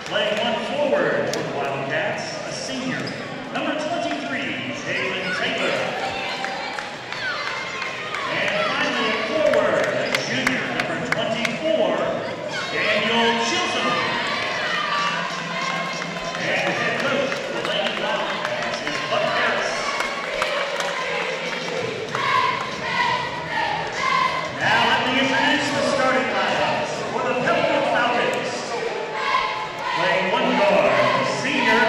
Playing one forward for the Wildcats, a senior, number 23, Taylor. And finally, a forward, a junior, number 24, Daniel Chilson. And the head coach for the Laney Wildcats is Buck Harris. Now let me introduce the starting lineups for the Pebblebrook Falcons. Playing one guard, senior,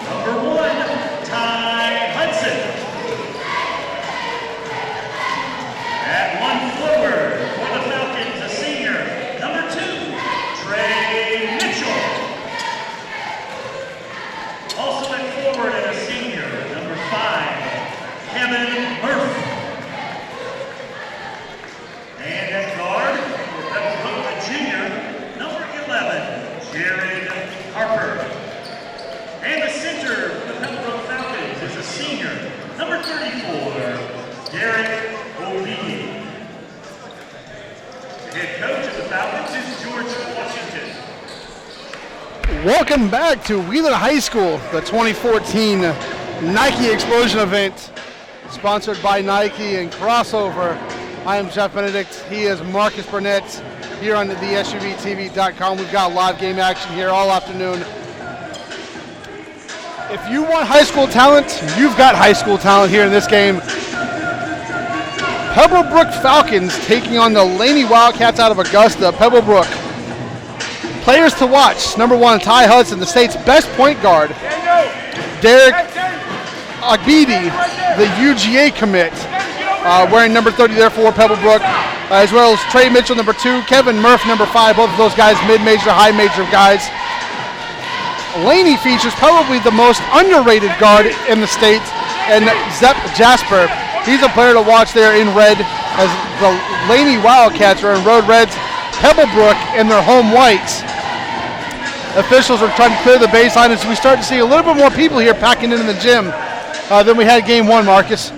number 1, Ty Hudson. At one forward for the Falcons, a senior, number 2, Trey Mitchell. Also at forward and a senior, number 5, Kevin Murphy. And at guard for Pebblebrook, a junior, number 11, Jared Harper. And the center for the Pebblebrook Falcons is a senior, number 34, Derek O'Leary. The head coach of the Falcons is George Washington. Welcome back to Wheeler High School, the 2014 Nike Explosion event, sponsored by Nike and Crossover. I am Jeff Benedict. He is Marcus Burnett here on the SUVtv.com. We've got live game action here all afternoon. If you want high school talent, you've got high school talent here in this game. Pebblebrook Falcons taking on the Laney Wildcats out of Augusta. Pebblebrook. Players to watch. Number 1, Ty Hudson, the state's best point guard. Derek Agbidi, the UGA commit, wearing number 30 there for Pebblebrook, as well as Trey Mitchell, number 2, Kevin Murph, number 5, both of those guys mid-major, high-major guys. Laney features probably the most underrated guard in the state, and Zep Jasper. He's a player to watch there in red, as the Laney Wildcats are in road reds, Pebblebrook in their home whites. Officials are trying to clear the baseline as we start to see a little bit more people here packing into the gym than we had game 1, Marcus.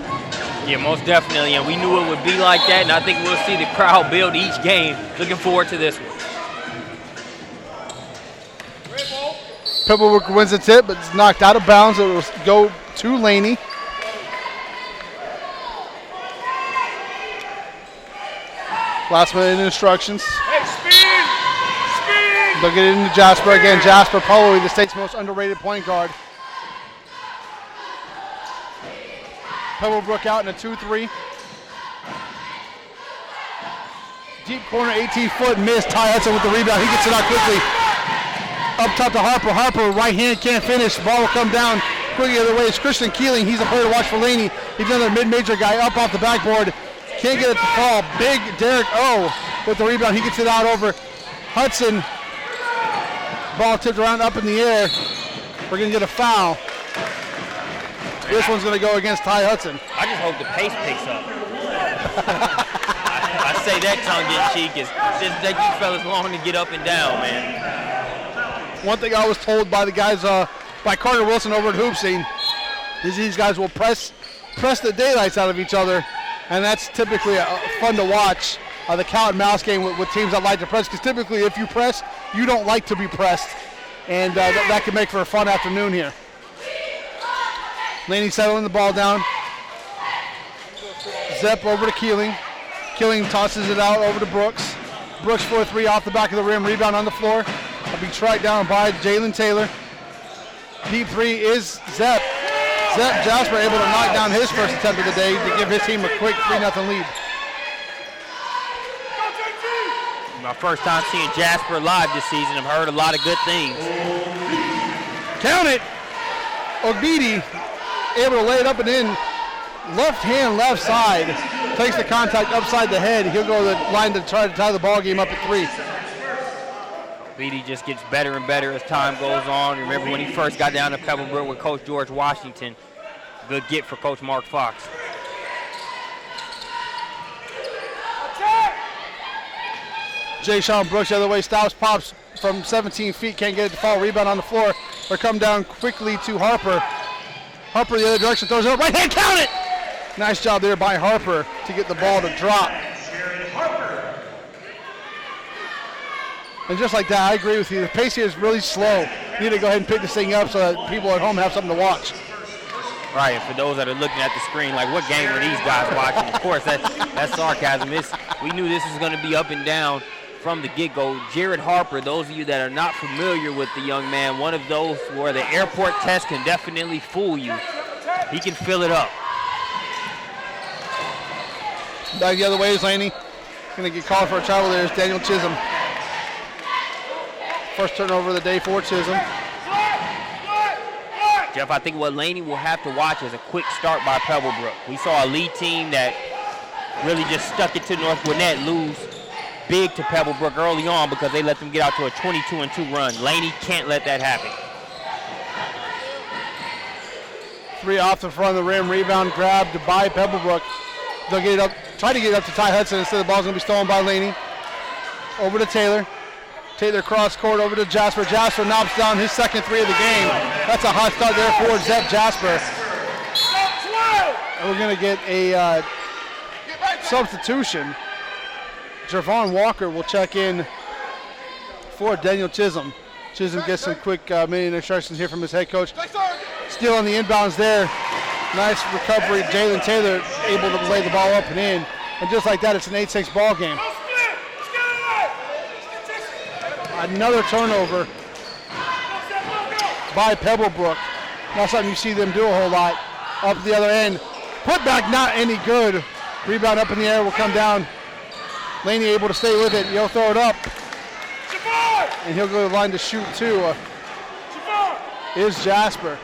Yeah, most definitely, and we knew it would be like that, and I think we'll see the crowd build each game. Looking forward to this one. Pebblebrook wins the tip, but it's knocked out of bounds. It will go to Laney. Last minute instructions. Hey, speed! They'll get it into Jasper again. Jasper, probably the state's most underrated point guard. Pebblebrook out in a 2-3. Deep corner, 18-foot miss. Ty Hudson with the rebound. He gets it out quickly. Up top to Harper. Harper, right hand, can't finish. Ball will come down quickly the other way. It's Christian Keeling. He's a player to watch for Laney. He's another mid-major guy up off the backboard. Can't get it to fall. Big Derek O with the rebound. He gets it out over Hudson. Ball tipped around up in the air. We're going to get a foul. This one's going to go against Ty Hudson. I just hope the pace picks up. I say that tongue-in-cheek is just take you fellas long to get up and down, man. One thing I was told by the guys, by Carter Wilson over at Hoop Scene, is these guys will press the daylights out of each other, and that's typically fun to watch. The cat and mouse game with teams that like to press, because typically if you press, you don't like to be pressed, and that can make for a fun afternoon here. Laney settling the ball down. Zep over to Keeling. Keeling tosses it out over to Brooks. Brooks for a 3 off the back of the rim. Rebound on the floor. I'll be tracked down by Jalen Taylor. Deep 3 is Zep. Zep Jasper able to knock down his first attempt of the day to give his team a quick 3-0 lead. My first time seeing Jasper live this season. I've heard a lot of good things. Count it. Ogbidi able to lay it up and in. Left hand, left side. takes the contact upside the head. He'll go to the line to try to tie the ball game up at 3. Beatty just gets better and better as time goes on. Remember when he first got down to Pebblebrook with Coach George Washington. Good get for Coach Mark Fox. Jay Sean Brooks the other way, stops, pops from 17 feet, can't get it to fall, rebound on the floor, or come down quickly to Harper. Harper the other direction, throws it up, right hand, count it! Nice job there by Harper to get the ball to drop. And just like that, I agree with you, the pace here is really slow. You need to go ahead and pick this thing up so that people at home have something to watch. Right, and for those that are looking at the screen, like what game are these guys watching? Of course, that's sarcasm. We knew this was going to be up and down from the get-go. Jared Harper, those of you that are not familiar with the young man, one of those where the airport test can definitely fool you. He can fill it up. Back the other way is Laney. Going to get called for a travel there is Daniel Chisholm. First turnover of the day for Chisholm. Jeff, I think what Laney will have to watch is a quick start by Pebblebrook. We saw a lead team that really just stuck it to North Gwinnett lose big to Pebblebrook early on because they let them get out to a 22-2 run. Laney can't let that happen. 3 off the front of the rim, rebound grabbed by Pebblebrook. They'll get it up, try to get it up to Ty Hudson. Instead, the ball's going to be stolen by Laney. Over to Taylor. Taylor cross court over to Jasper. Jasper knocks down his second 3 of the game. That's a hot start there for Zeb Jasper. And we're going to get a substitution. Javon Walker will check in for Daniel Chisholm. Chisholm gets some quick mini instructions here from his head coach. Steal on the inbounds there. Nice recovery. Jalen Taylor able to lay the ball up and in. And just like that, it's an 8-6 ball game. Another turnover by Pebblebrook. Not something you see them do a whole lot. Up the other end. Put back not any good. Rebound up in the air will come down. Laney able to stay with it. He'll throw it up. And he'll go to the line to shoot too. Is Jasper.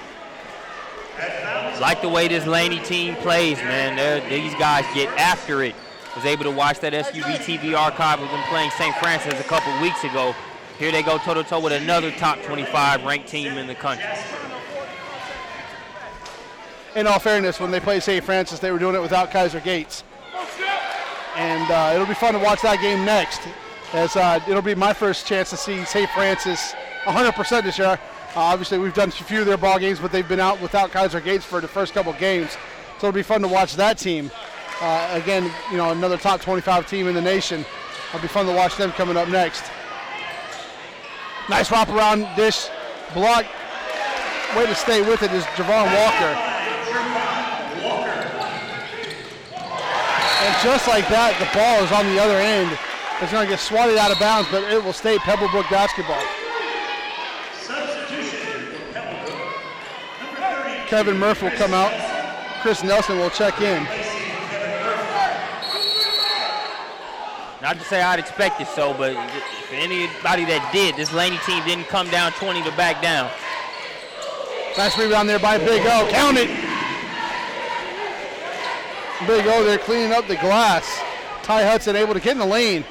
Like the way this Laney team plays, man. These guys get after it. Was able to watch that SUVtv archive of them playing St. Francis a couple weeks ago. Here they go toe-to-toe with another top 25 ranked team in the country. In all fairness, when they played St. Francis, they were doing it without Kaiser Gates. And it'll be fun to watch that game next, as it'll be my first chance to see St. Francis 100% this year. Obviously, we've done a few of their ball games, but they've been out without Kaiser Gates for the first couple games. So it'll be fun to watch that team. Again, you know, another top 25 team in the nation. It'll be fun to watch them coming up next. Nice wraparound dish, block. Way to stay with it is Javon Walker. And just like that, the ball is on the other end. It's going to get swatted out of bounds, but it will stay Pebblebrook basketball. Kevin Murphy will come out. Chris Nelson will check in. Not to say I'd expect it so, but for anybody that did, this Laney team didn't come down 20 to back down. Nice rebound there by Big O. Count it. Big O there cleaning up the glass. Ty Hudson able to get in the lane.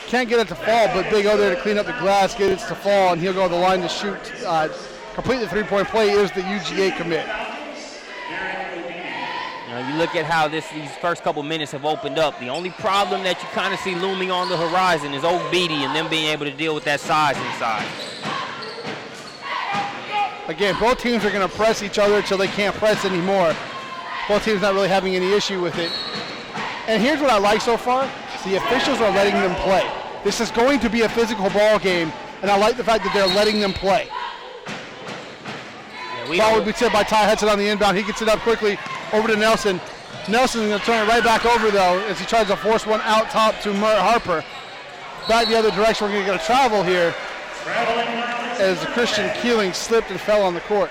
Can't get it to fall, but Big O there to clean up the glass, get it to fall, and he'll go to the line to shoot. Complete the three-point play is the UGA commit. You look at how these first couple minutes have opened up. The only problem that you kind of see looming on the horizon is Oak Beatty and them being able to deal with that size inside. Again, both teams are going to press each other until they can't press anymore. Both teams not really having any issue with it. And here's what I like so far. The officials are letting them play. This is going to be a physical ball game, and I like the fact that they're letting them play. Ball would be tipped by Ty Hudson on the inbound. He gets it up quickly over to Nelson. Nelson's going to turn it right back over, though, as he tries to force one out top to Harper. Back the other direction. We're going to get a travel here as Christian Keeling slipped and fell on the court.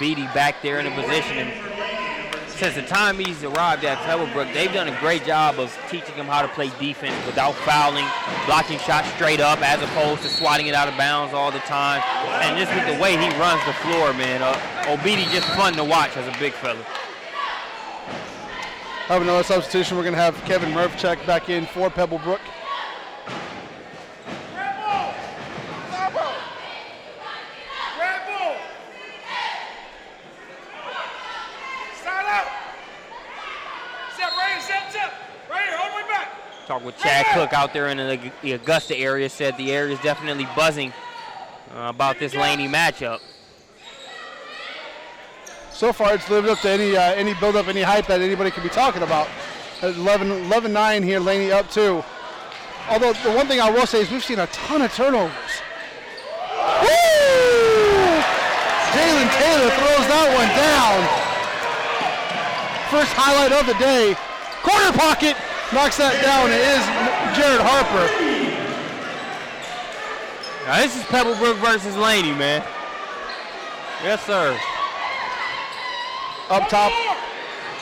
Beatty back there in a position. And since the time he's arrived at Pebblebrook, they've done a great job of teaching him how to play defense without fouling, blocking shots straight up as opposed to swatting it out of bounds all the time. And just with the way he runs the floor, man, Obidi just fun to watch as a big fella. Have another substitution. We're going to have Kevin Murph check back in for Pebblebrook. Talked with Chad Cook out there in the Augusta area, said the area is definitely buzzing about this Laney matchup. So far, it's lived up to any build-up, any hype that anybody could be talking about. 11-9 here, Laney up 2. Although the one thing I will say is we've seen a ton of turnovers. Woo! Jalen Taylor throws that one down. First highlight of the day. Corner pocket. Knocks that down. It is Jared Harper. Now this is Pebblebrook versus Laney, man. Yes, sir. Up top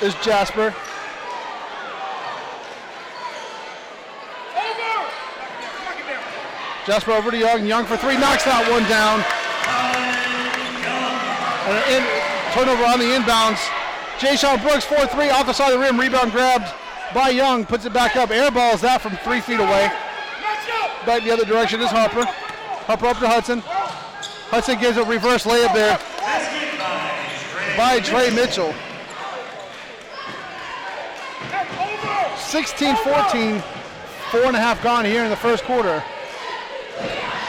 is Jasper. Jasper over to Young. Young for 3. Knocks that one down. And turnover on the inbounds. Jay-Sean Brooks 4-3 off the side of the rim. Rebound grabbed by Young, puts it back up. Airballs that from 3 feet away. Back the other direction is Harper. Harper up to Hudson. Hudson gives a reverse layup there by Trey Mitchell. 16-14, 4.5 gone here in the first quarter.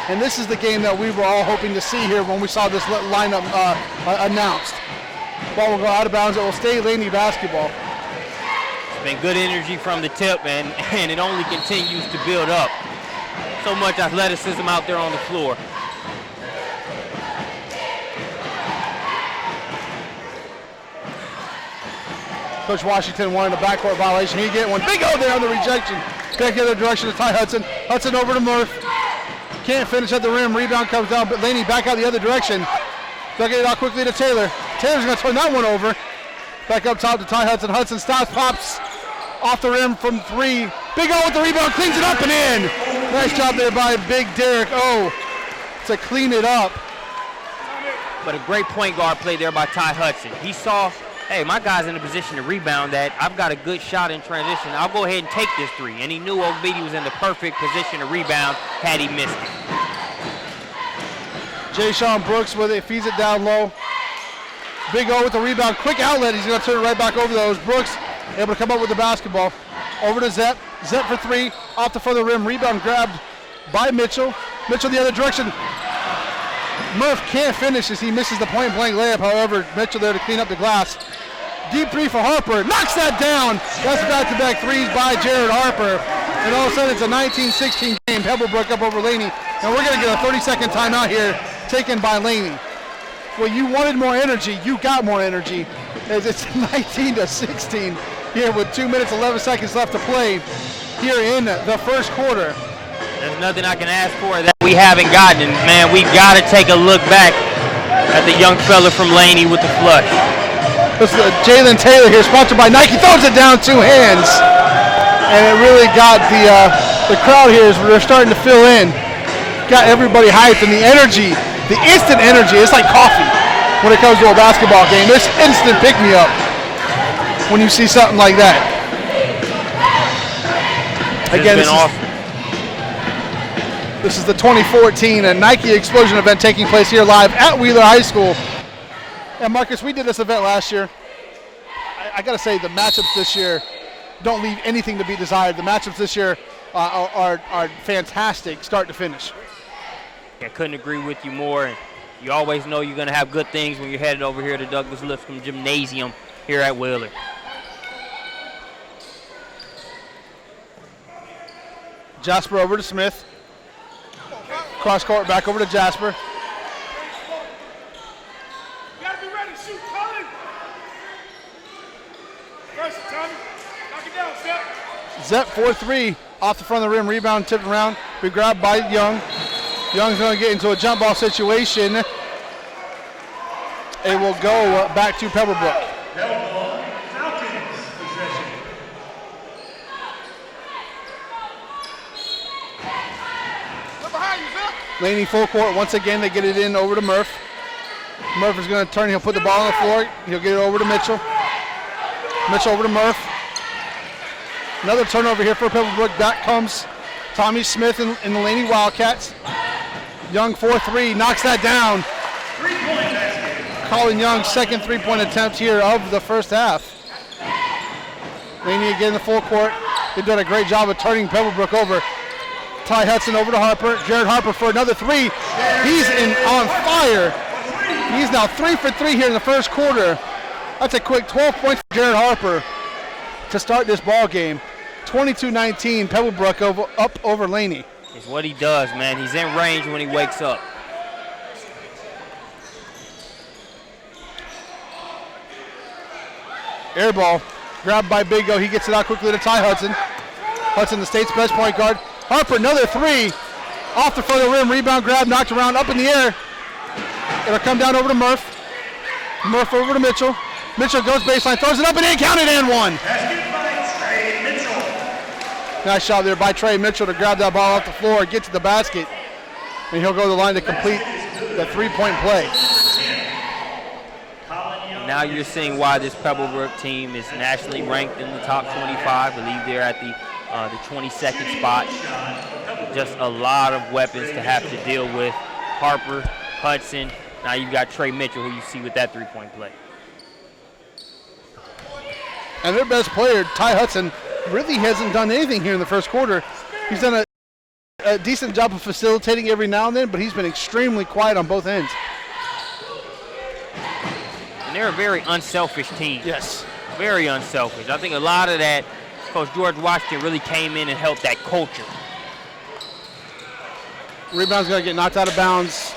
And this is the game that we were all hoping to see here when we saw this lineup announced. Ball will go out of bounds. It will stay Laney basketball. Been good energy from the tip, and it only continues to build up. So much athleticism out there on the floor. Coach Washington wanted a backcourt violation. He get one. Big O there on the rejection. Back the other direction to Ty Hudson. Hudson over to Murph. Can't finish at the rim. Rebound comes down, but Laney back out the other direction. They'll get it out quickly to Taylor. Taylor's going to turn that one over. Back up top to Ty Hudson. Hudson stops, pops off the rim from 3. Big O with the rebound, cleans it up and in. Nice job there by Big Derek O to clean it up. But a great point guard play there by Ty Hudson. He saw, hey, my guy's in a position to rebound that. I've got a good shot in transition. I'll go ahead and take this 3. And he knew Obidi was in the perfect position to rebound had he missed it. Jay-Sean Brooks with it, feeds it down low. Big O with the rebound, quick outlet. He's going to turn it right back over those. Brooks able to come up with the basketball. Over to Zepp. Zepp for 3, off the front of the rim. Rebound grabbed by Mitchell. Mitchell the other direction. Murph can't finish as he misses the point-blank layup. However, Mitchell there to clean up the glass. Deep 3 for Harper. Knocks that down. That's back-to-back 3s by Jared Harper. And all of a sudden, it's a 19-16 game. Pebblebrook up over Laney. And we're going to get a 30-second timeout here taken by Laney. Well, you wanted more energy. You got more energy. As it's 19-16 here with 2 minutes, 11 seconds left to play here in the first quarter. There's nothing I can ask for that we haven't gotten. And man, we've got to take a look back at the young fella from Laney with the flush. This is Jalen Taylor here, sponsored by Nike. Throws it down 2 hands. And it really got the crowd here, they're starting to fill in. Got everybody hyped, and the energy, the instant energy, it's like coffee when it comes to a basketball game. This instant pick-me-up when you see something like that. Again, this is the 2014 Nike Explosion event taking place here live at Wheeler High School. And Marcus, we did this event last year. I got to say, the matchups this year don't leave anything to be desired. The matchups this year are fantastic, start to finish. I couldn't agree with you more. And you always know you're going to have good things when you're headed over here to Douglas Lipscomb Gymnasium here at Wheeler. Jasper over to Smith. Cross court back over to Jasper. You gotta be ready to shoot, Tommy. First, Tommy. Knock it down, Zepp. Zepp 4-3 off the front of the rim. Rebound tipped around. Be grabbed by Young. Young's going to get into a jump ball situation. It will go back to Pebblebrook. Laney full court. Once again, they get it in over to Murph. Murph is going to turn. He'll put the ball on the floor. He'll get it over to Mitchell. Mitchell over to Murph. Another turnover here for Pebblebrook. Back comes Tommy Smith in the Laney Wildcats. Young 4-3, knocks that down. Colin Young's second three-point attempt here of the first half. Laney again in the full court. They've done a great job of turning Pebblebrook over. Ty Hudson over to Harper. Jared Harper for another three. He's on fire. He's now 3 for 3 here in the first quarter. That's a quick 12 points for Jared Harper to start this ball game. 22-19, Pebblebrook up over Laney. It's what he does, man. He's in range when he wakes up. Air ball, grabbed by Big O. He gets it out quickly to Ty Hudson. Hudson, the state's best point guard. Harper, another three. Off the front of the rim, rebound grab, knocked around, up in the air. It'll come down over to Murph. Murph over to Mitchell. Mitchell goes baseline, throws it up and in, counted and one. Nice shot there by Trey Mitchell to grab that ball off the floor, get to the basket, and he'll go to the line to complete the three-point play. Now you're seeing why this Pebblebrook team is nationally ranked in the top 25. I believe they're at the 22nd spot. Just a lot of weapons to have to deal with. Harper, Hudson, now you've got Trey Mitchell, who you see with that three-point play. And their best player, Ty Hudson, really hasn't done anything here in the first quarter. He's done a decent job of facilitating every now and then, but he's been extremely quiet on both ends. And they're a very unselfish team. Yes. Very unselfish. I think a lot of that, Coach George Washington really came in and helped that culture. Rebound's going to get knocked out of bounds.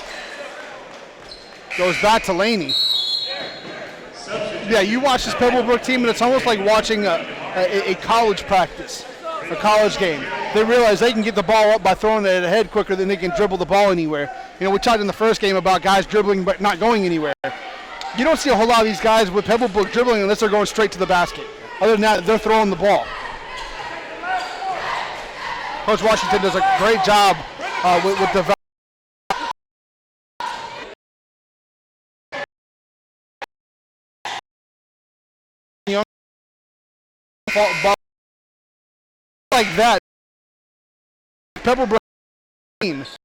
Goes back to Laney. Yeah, you watch this Pebblebrook team, and it's almost like watching a college practice, a college game. They realize they can get the ball up by throwing it ahead quicker than they can dribble the ball anywhere. You know, we talked in the first game about guys dribbling but not going anywhere. You don't see a whole lot of these guys with Pebblebrook dribbling unless they're going straight to the basket. Other than that, they're throwing the ball. Coach Washington does a great job with the like that. Pebblebrook teams.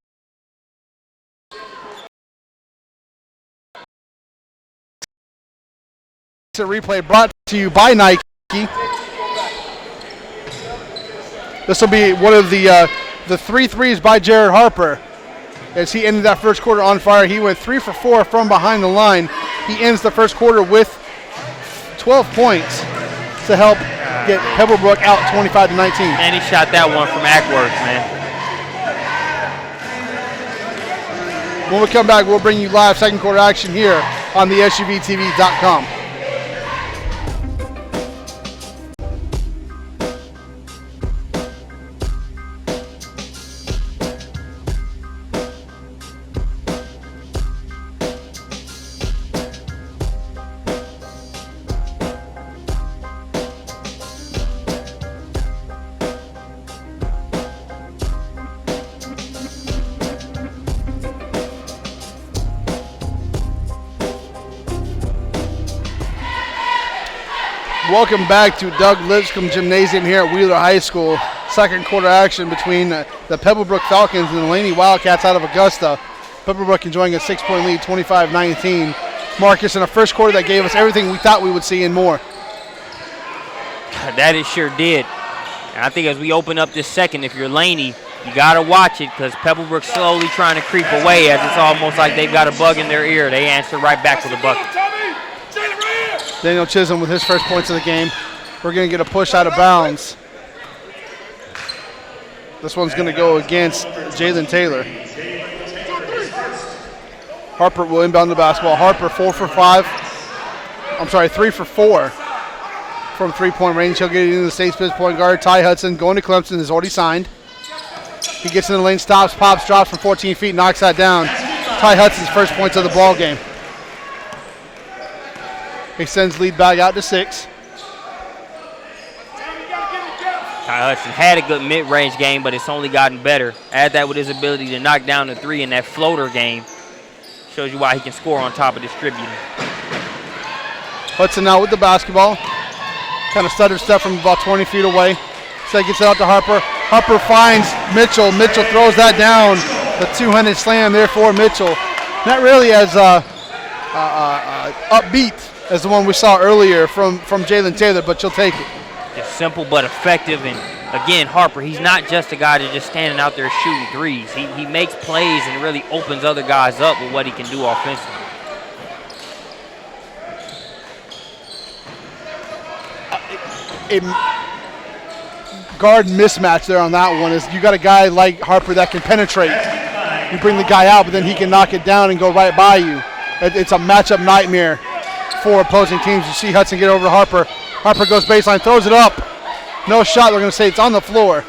A replay brought to you by Nike. This will be one of the 3 threes by Jared Harper as he ended that first quarter on fire. He went 3 for 4 from behind the line. He ends the first quarter with 12 points to help get Pebblebrook out 25-19. And he shot that one from Ackworth, man. When we come back, we'll bring you live second quarter action here on the SUVtv.com. Welcome back to Doug Lipscomb Gymnasium here at Wheeler High School. Second quarter action between the Pebblebrook Falcons and the Laney Wildcats out of Augusta. Pebblebrook enjoying a 6-point lead, 25-19. Marcus, in a first quarter that gave us everything we thought we would see and more. That it sure did. And I think as we open up this second, if you're Laney, you got to watch it because Pebblebrook's slowly trying to creep away as it's almost like they've got a bug in their ear. They answer right back with a bucket. Daniel Chisholm with his first points of the game. We're going to get a push out of bounds. This one's going to go against Jalen Taylor. Harper will inbound the basketball. Harper 3 for 4 from three-point range. He'll get it into the state's best point guard. Ty Hudson going to Clemson is already signed. He gets in the lane, stops, pops, drops from 14 feet, knocks that down. Ty Hudson's first points of the ball game. Extends lead back out to 6. Ty Hudson had a good mid-range game, but it's only gotten better. Add that with his ability to knock down the three in that floater game. Shows you why he can score on top of distributing. Hudson now with the basketball. Kind of stutter step from about 20 feet away. So gets it out to Harper. Harper finds Mitchell. Mitchell throws that down. The two-handed slam there for Mitchell. Not really as upbeat as the one we saw earlier from Jalen Taylor, but you'll take it. Just simple but effective. And again, Harper, he's not just a guy that's just standing out there shooting threes. He makes plays and really opens other guys up with what he can do offensively. Guard mismatch there on that one is you got a guy like Harper that can penetrate. You bring the guy out, but then he can knock it down and go right by you. It's a matchup nightmare for opposing teams. You see Hudson get over to Harper. Harper goes baseline, throws it up. No shot. They're going to say it's on the floor.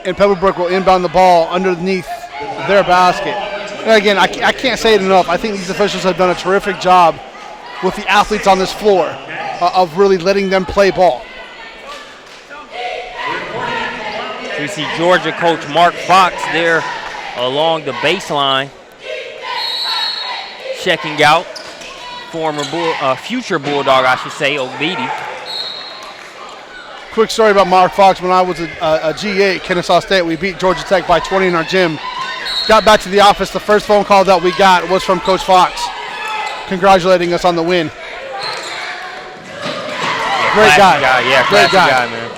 And Pebblebrook will inbound the ball underneath their basket. And again, I can't say it enough. I think these officials have done a terrific job with the athletes on this floor of really letting them play ball. We see Georgia coach Mark Fox there along the baseline, checking out future Bulldog, I should say, Obedi. Quick story about Mark Fox. When I was a GA at Kennesaw State, we beat Georgia Tech by 20 in our gym. Got back to the office. The first phone call that we got was from Coach Fox, congratulating us on the win. Great guy. Yeah, great guy, man.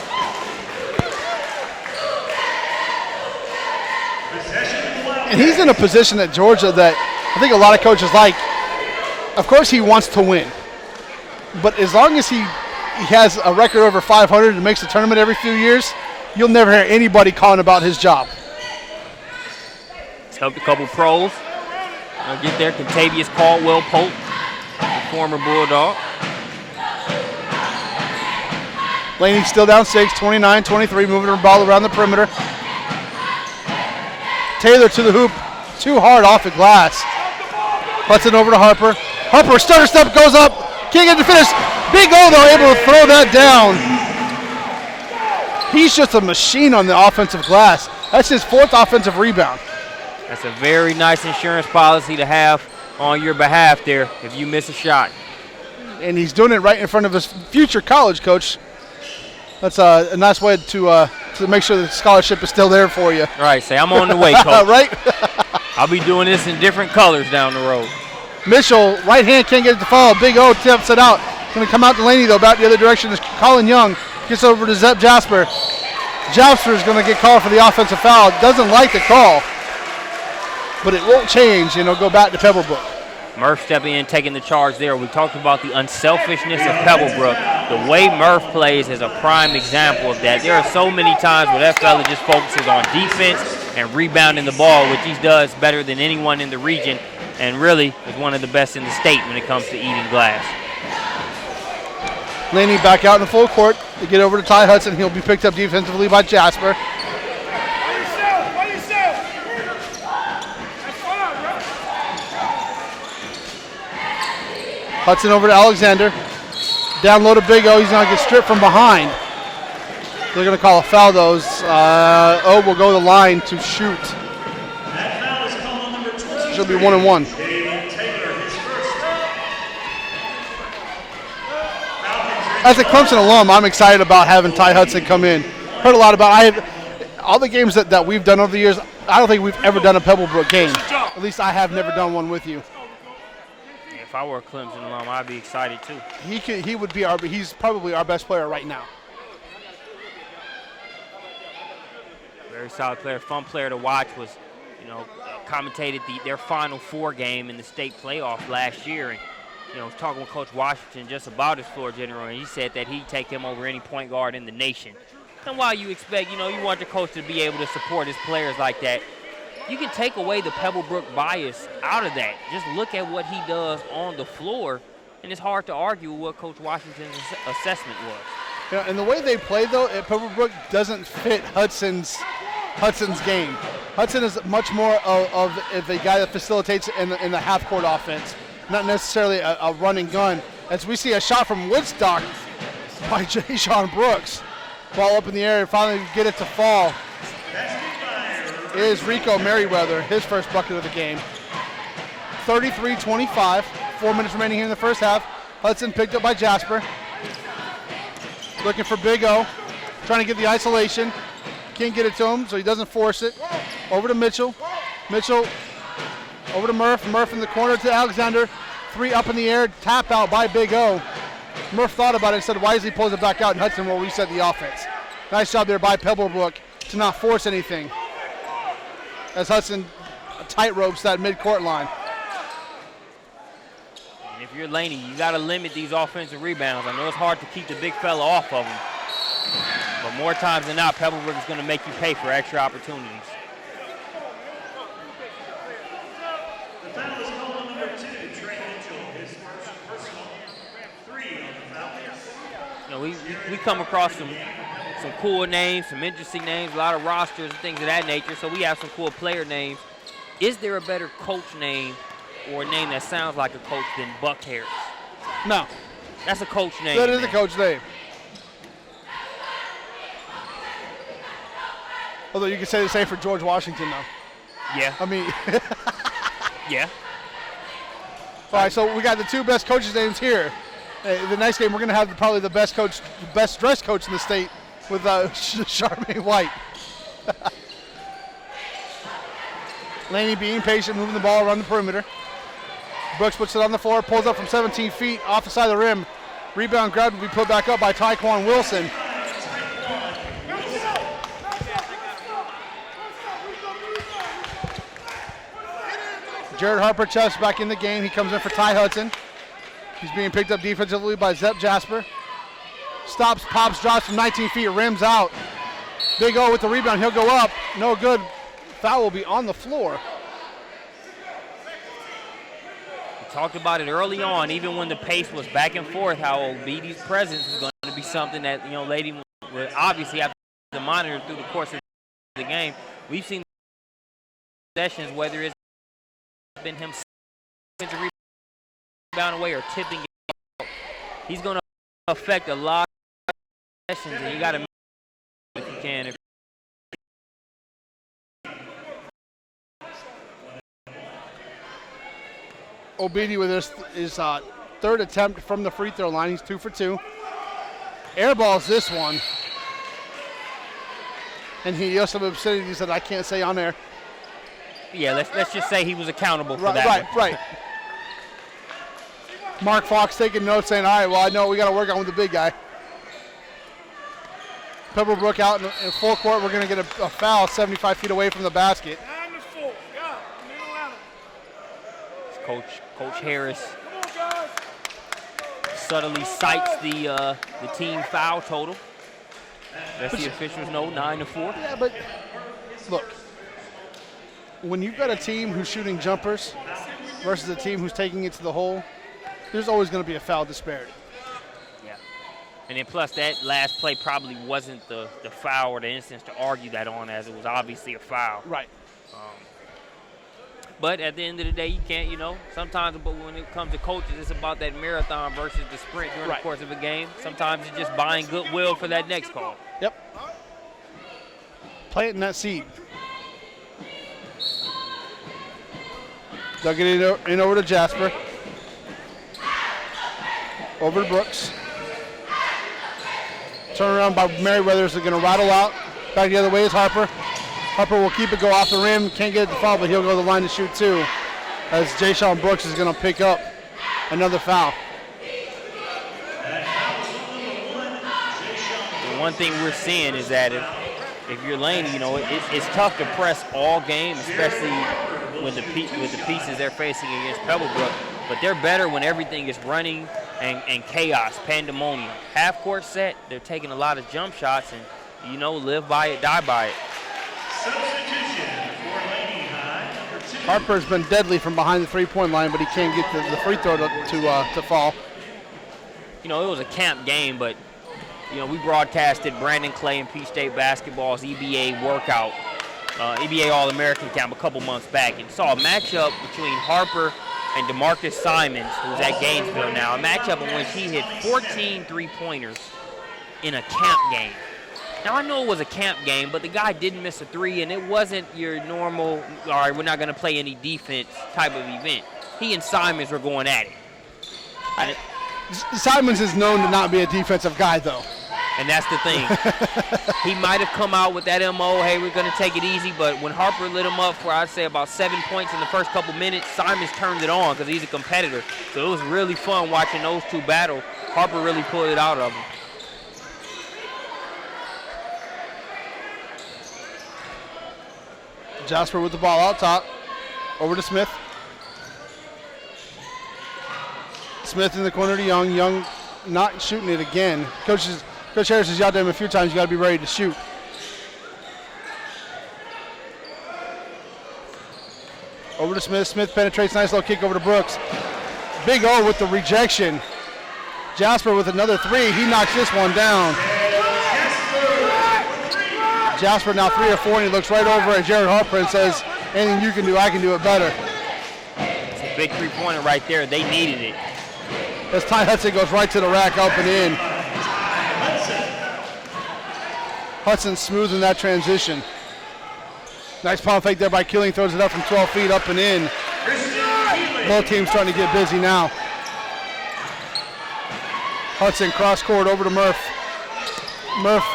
And he's in a position at Georgia that I think a lot of coaches like. Of course he wants to win. But as long as he has a record over 500 and makes the tournament every few years, you'll never hear anybody calling about his job. He's helped a couple pros. Get there, Contavious Caldwell Pope, the former Bulldog. Laney still down 6, 29-23, moving the ball around the perimeter. Taylor to the hoop, too hard off the glass. Hudson over to Harper. Harper, stutter step, goes up, can't get the finish. Big O, though, able to throw that down. He's just a machine on the offensive glass. That's his 4th offensive rebound. That's a very nice insurance policy to have on your behalf there if you miss a shot. And he's doing it right in front of his future college coach. That's a nice way to make sure the scholarship is still there for you. Right, say I'm on the way, coach. Right? I'll be doing this in different colors down the road. Mitchell, right hand, can't get it to fall. Big O tips it out. Going to come out to Laney, though, back the other direction is Colin Young. Gets over to Zep Jasper. Jasper is going to get called for the offensive foul. Doesn't like the call, but it won't change, and it'll go back to Pebblebrook. Murph stepping in, taking the charge there. We talked about the unselfishness of Pebblebrook. The way Murph plays is a prime example of that. There are so many times where that fella just focuses on defense and rebounding the ball, which he does better than anyone in the region, and really is one of the best in the state when it comes to eating glass. Laney back out in the full court to get over to Ty Hudson. He'll be picked up defensively by Jasper. Hudson over to Alexander. Down low to Big O. He's going to get stripped from behind. They're going to call a foul, though. O will go to the line to shoot. She'll be 1-1. As a Clemson alum, I'm excited about having Ty Hudson come in. Heard a lot about all the games that we've done over the years. I don't think we've ever done a Pebblebrook game. At least I have never done one with you. If I were a Clemson alum, I'd be excited too. He would be he's probably our best player right now. Very solid player, fun player to watch. Was, commentated their Final Four game in the state playoff last year, and was talking with Coach Washington just about his floor general, and he said that he'd take him over any point guard in the nation. And while you expect, you want your coach to be able to support his players like that, you can take away the Pebblebrook bias out of that. Just look at what he does on the floor, and it's hard to argue with what Coach Washington's assessment was. Yeah, and the way they play, though, at Pebblebrook doesn't fit Hudson's game. Hudson is much more of a guy that facilitates in the half-court offense, not necessarily a run and gun. As we see a shot from Woodstock, by Jay Brooks. Ball up in the air and finally get it to fall. Is Rico Merriweather, his first bucket of the game. 33-25, 4 minutes remaining here in the first half. Hudson picked up by Jasper. Looking for Big O, trying to get the isolation. Can't get it to him, so he doesn't force it. Over to Mitchell. Mitchell over to Murph. Murph in the corner to Alexander. 3 up in the air, tap out by Big O. Murph thought about it and said wisely pulls it back out, and Hudson will reset the offense. Nice job there by Pebblebrook to not force anything, as Hudson tightropes that midcourt line. And if you're Laney, you got to limit these offensive rebounds. I know it's hard to keep the big fella off of them, but more times than not, Pebblebrook is going to make you pay for extra opportunities. The foul is called on number 2, Trey Mitchell, his first personal, 3 on the Falcons. You know, we come across some cool names, some interesting names, a lot of rosters and things of that nature, so we have some cool player names. Is there a better coach name or a name that sounds like a coach than Buck Harris? No. That's a coach name. That is a coach name. Although you could say the same for George Washington now. Yeah. I mean. Yeah. All right, so we got the 2 best coaches' names here. The next game, we're going to have probably the best dressed coach in the state with Charmaine White. Laney being patient, moving the ball around the perimeter. Brooks puts it on the floor, pulls up from 17 feet off the side of the rim. Rebound grab will be put back up by Tyquan Wilson. Jared Harper chest back in the game. He comes in for Ty Hudson. He's being picked up defensively by Zep Jasper. Stops, pops, drops from 19 feet, rims out. Big O with the rebound. He'll go up. No good. Foul will be on the floor. We talked about it early on, even when the pace was back and forth, how Obedi's presence is going to be something that, you know, Lady will obviously have to monitor through the course of the game. We've seen possessions, whether it's been him rebound away or tipping it out. He's going to affect a lot of possessions, and you got to make it if you can. Obedi with his 3rd attempt from the free throw line. He's 2 for 2. Airballs this one. And he yelled some obscenities that I can't say on air. Yeah, let's just say he was accountable for that. Right. Mark Fox taking notes saying, all right, well, I know we got to work on with the big guy. Pebblebrook out in full court. We're going to get a foul 75 feet away from the basket. Coach Harris subtly cites the team foul total. That's the officials know, 9-4. Yeah, but look, when you've got a team who's shooting jumpers versus a team who's taking it to the hole, there's always going to be a foul disparity. Yeah. And then plus that last play probably wasn't the foul or the instance to argue that on, as it was obviously a foul. Right. But at the end of the day, you can't, you know, sometimes but when it comes to coaches, it's about that marathon versus the sprint during the course of a game. Sometimes it's just buying goodwill for that next call. Yep. Planting that seed. Dug it in over to Jasper. Over to Brooks. Turn around by Merriweather is going to rattle out. Back the other way is Harper. Harper will keep it, go off the rim. Can't get it to fall, but he'll go to the line to shoot 2. As Jay Brooks is going to pick up another foul. The one thing we're seeing is that if you're Laney, you know, it's tough to press all game, especially with the pieces they're facing against Pebblebrook. But they're better when everything is running and chaos, pandemonium. Half court set, they're taking a lot of jump shots, and, you know, live by it, die by it. Substitution for Laney High, number 2. Harper's been deadly from behind the three-point line, but he can't get the free throw to fall. You know, it was a camp game, but, you know, we broadcasted Brandon Clay and Peach State basketball's EBA workout, EBA All-American camp a couple months back, and saw a matchup between Harper and DeMarcus Simons, who's at Gainesville now, a matchup in which he hit 14 three-pointers in a camp game. Now, I know it was a camp game, but the guy didn't miss a three, and it wasn't your normal, all right, we're not going to play any defense type of event. He and Simons were going at it. Simons is known to not be a defensive guy, though. And that's the thing. He might have come out with that MO, hey, we're going to take it easy, but when Harper lit him up for, I'd say, about 7 points in the first couple minutes, Simons turned it on because he's a competitor. So it was really fun watching those two battle. Harper really pulled it out of him. Jasper with the ball out top. Over to Smith. Smith in the corner to Young. Young not shooting it again. Coach Harris has yelled at him a few times, you got to be ready to shoot. Over to Smith. Smith penetrates, nice little kick over to Brooks. Big O with the rejection. Jasper with another three. He knocks this one down. Jasper now 3 or 4, and he looks right over at Jared Harper and says, anything you can do, I can do it better. It's a big three-pointer right there. They needed it. As Ty Hudson goes right to the rack, up and in. Hudson smoothing that transition. Nice pump fake there by Killing, throws it up from 12 feet, up and in. Both teams starting to get busy now. Hudson cross court over to Murph. Murph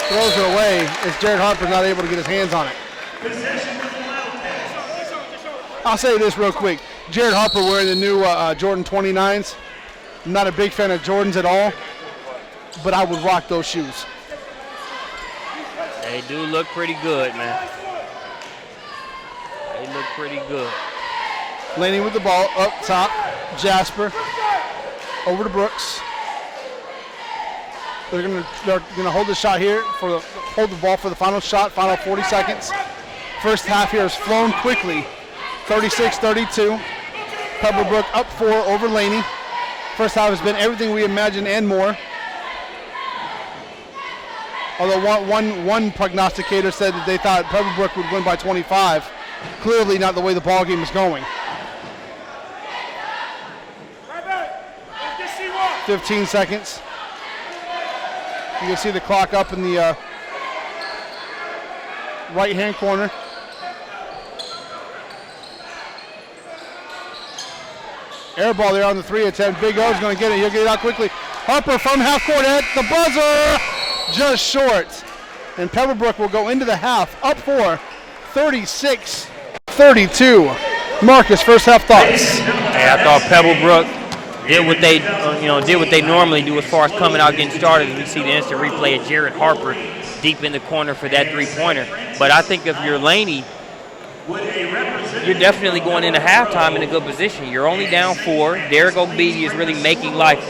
throws it away as Jared Harper's not able to get his hands on it. I'll say this real quick. Jared Harper wearing the new Jordan 29s. I'm not a big fan of Jordans at all, but I would rock those shoes. They do look pretty good, man. They look pretty good. Laney with the ball up top. Jasper over to Brooks. They're gonna hold the shot here hold the ball for the final shot. Final 40 seconds. First half here has flown quickly. 36-32. Pebblebrook up 4 over Laney. First half has been everything we imagined and more. Although one prognosticator said that they thought Pebblebrook would win by 25. Clearly not the way the ball game is going. 15 seconds. You can see the clock up in the right-hand corner. Air ball there on the 3 attempt. Big O's going to get it. He'll get it out quickly. Harper from half court at the buzzer. Just short. And Pebblebrook will go into the half. Up 4. 36-32. Marcus, first half thoughts. Hey, I thought Pebblebrook did what they normally do as far as coming out getting started. We see the instant replay of Jared Harper deep in the corner for that three-pointer. But I think if you're Laney, you're definitely going into halftime in a good position. You're only down 4. Derek Ogbidi is really making life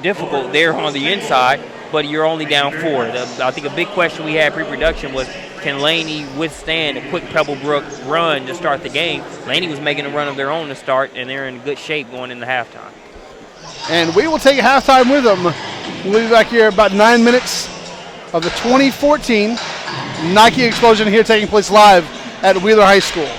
difficult there on the inside, but you're only down 4. I think a big question we had pre-production was, can Laney withstand a quick Pebblebrook run to start the game? Laney was making a run of their own to start, and they're in good shape going into halftime. And we will take halftime with them. We'll be back here about 9 minutes of the 2014 Nike Explosion here taking place live at Wheeler High School.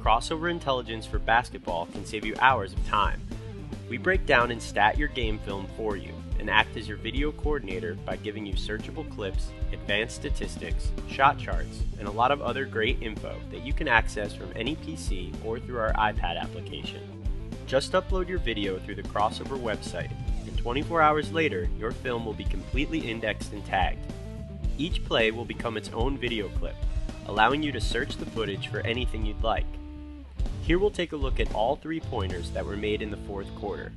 Crossover intelligence for basketball can save you hours of time. We break down and stat your game film for you and act as your video coordinator by giving you searchable clips, advanced statistics, shot charts, and a lot of other great info that you can access from any PC or through our iPad application. Just upload your video through the Crossover website, and 24 hours later, your film will be completely indexed and tagged. Each play will become its own video clip, allowing you to search the footage for anything you'd like. Here we'll take a look at all 3-pointers that were made in the fourth quarter.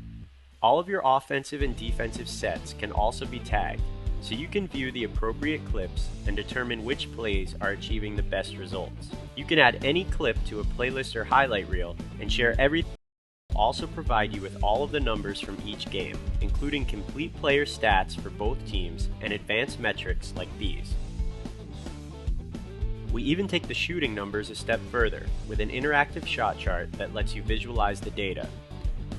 All of your offensive and defensive sets can also be tagged, so you can view the appropriate clips and determine which plays are achieving the best results. You can add any clip to a playlist or highlight reel and share everything. We'll also provide you with all of the numbers from each game, including complete player stats for both teams and advanced metrics like these. We even take the shooting numbers a step further with an interactive shot chart that lets you visualize the data.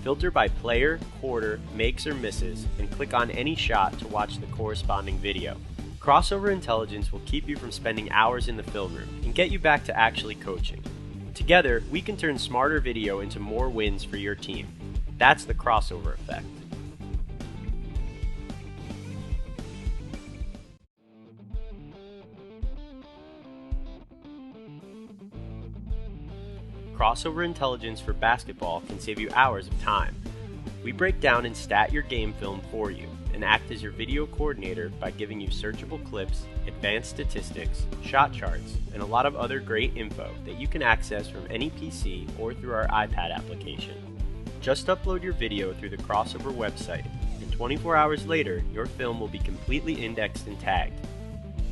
Filter by player, quarter, makes or misses, and click on any shot to watch the corresponding video. Crossover Intelligence will keep you from spending hours in the film room and get you back to actually coaching. Together, we can turn smarter video into more wins for your team. That's the crossover effect. Crossover Intelligence for basketball can save you hours of time. We break down and stat your game film for you and act as your video coordinator by giving you searchable clips, advanced statistics, shot charts, and a lot of other great info that you can access from any PC or through our iPad application. Just upload your video through the Crossover website, and 24 hours later, your film will be completely indexed and tagged.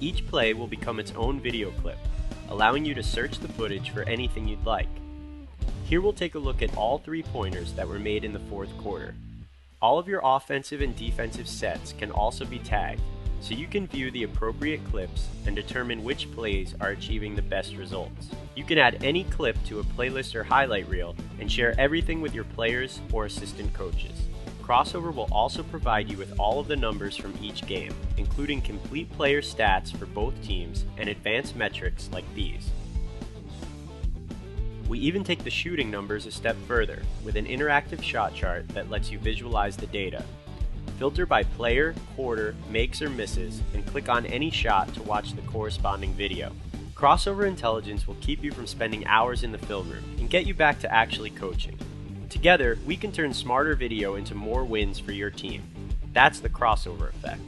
Each play will become its own video clip, allowing you to search the footage for anything you'd like. Here we'll take a look at all 3-pointers that were made in the fourth quarter. All of your offensive and defensive sets can also be tagged, so you can view the appropriate clips and determine which plays are achieving the best results. You can add any clip to a playlist or highlight reel and share everything with your players or assistant coaches. Crossover will also provide you with all of the numbers from each game, including complete player stats for both teams and advanced metrics like these. We even take the shooting numbers a step further with an interactive shot chart that lets you visualize the data. Filter by player, quarter, makes or misses, and click on any shot to watch the corresponding video. Crossover Intelligence will keep you from spending hours in the film room and get you back to actually coaching. Together, we can turn smarter video into more wins for your team. That's the crossover effect.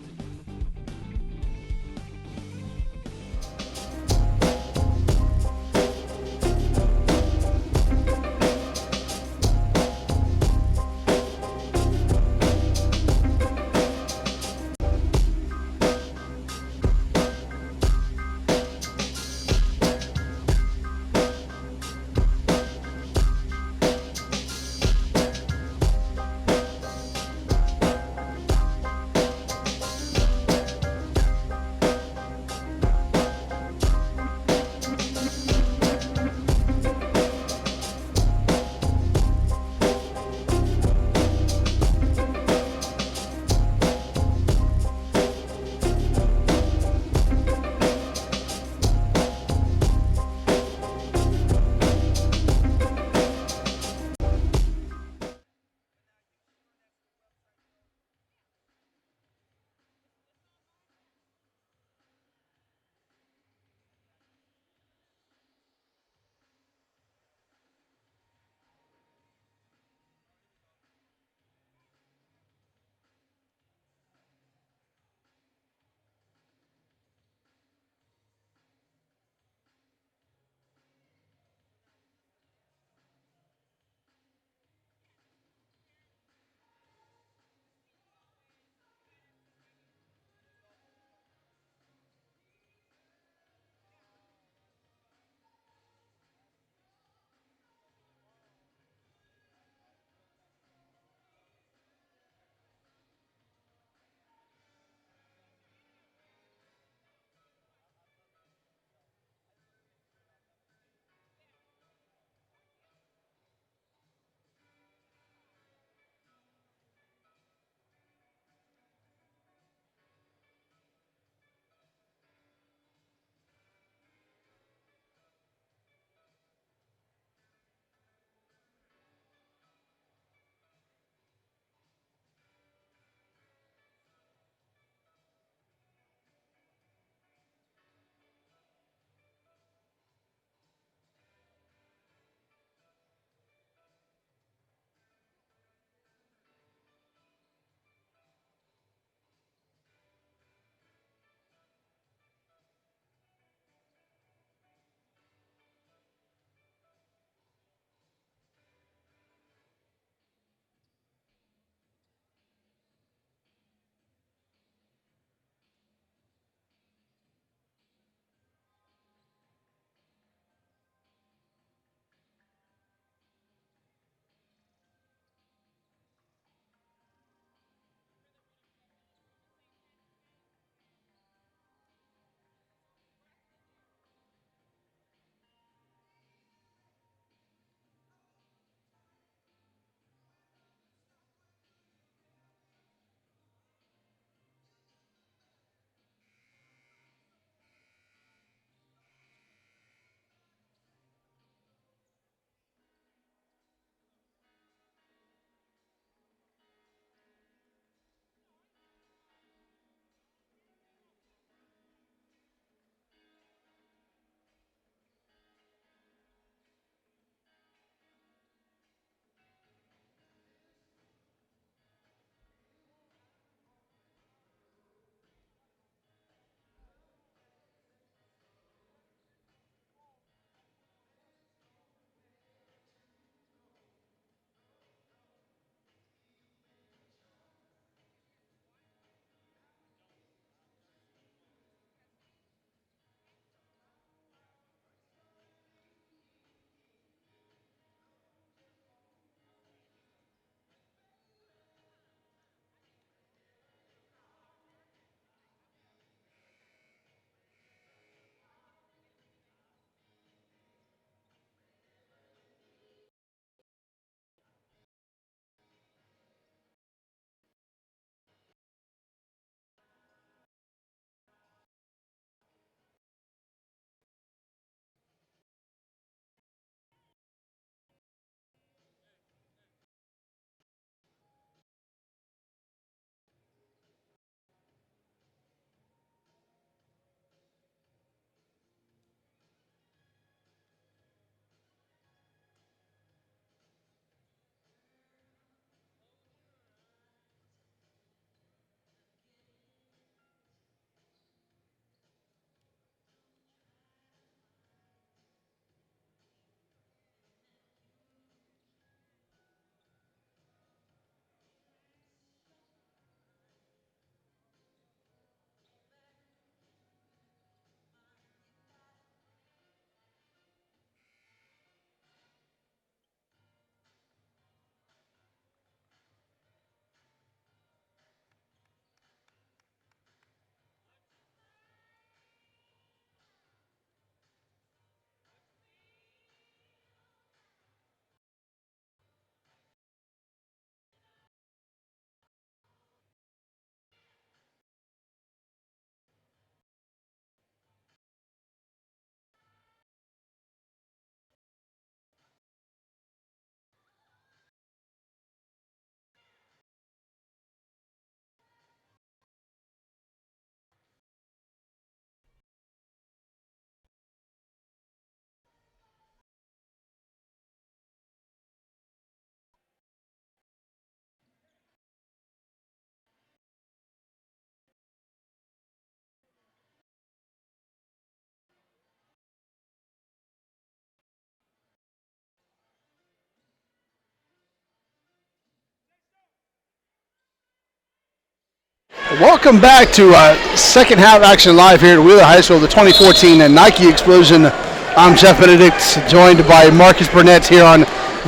Welcome back to second half action live here at Wheeler High School, the 2014 Nike Explosion. I'm Jeff Benedict, joined by Marcus Burnett here on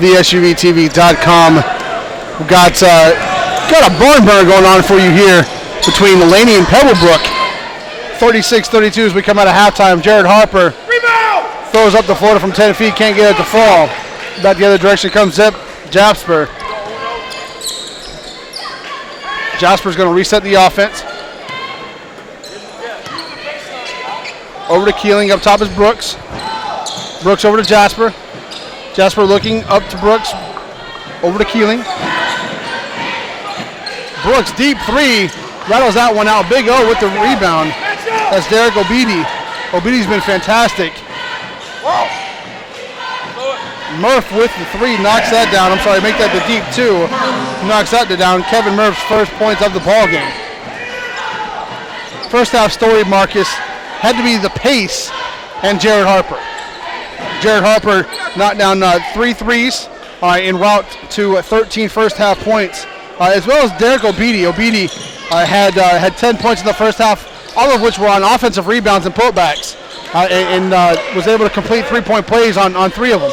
the SUVtv.com. We've got a barn burner going on for you here between Laney and Pebblebrook. 36-32 as we come out of halftime. Jared Harper throws up the floater from 10 feet, can't get it to fall. Back the other direction comes Jasper. Jasper's going to reset the offense. Over to Keeling, up top is Brooks. Brooks over to Jasper. Jasper looking up to Brooks. Over to Keeling. Brooks, deep three. Rattles that one out. Big O with the rebound. That's Derek Obidi. Obidi's been fantastic. Murph with the three, knocks that down. I'm sorry, make that the deep two. Knocks that down. Kevin Murph's first points of the ball game. First half story, Marcus, had to be the pace and Jared Harper. Jared Harper knocked down 3 threes en route to 13 first half points, as well as Derek Obidi. Obidi had 10 points in the first half, all of which were on offensive rebounds and putbacks, and was able to complete 3-point plays on 3 of them.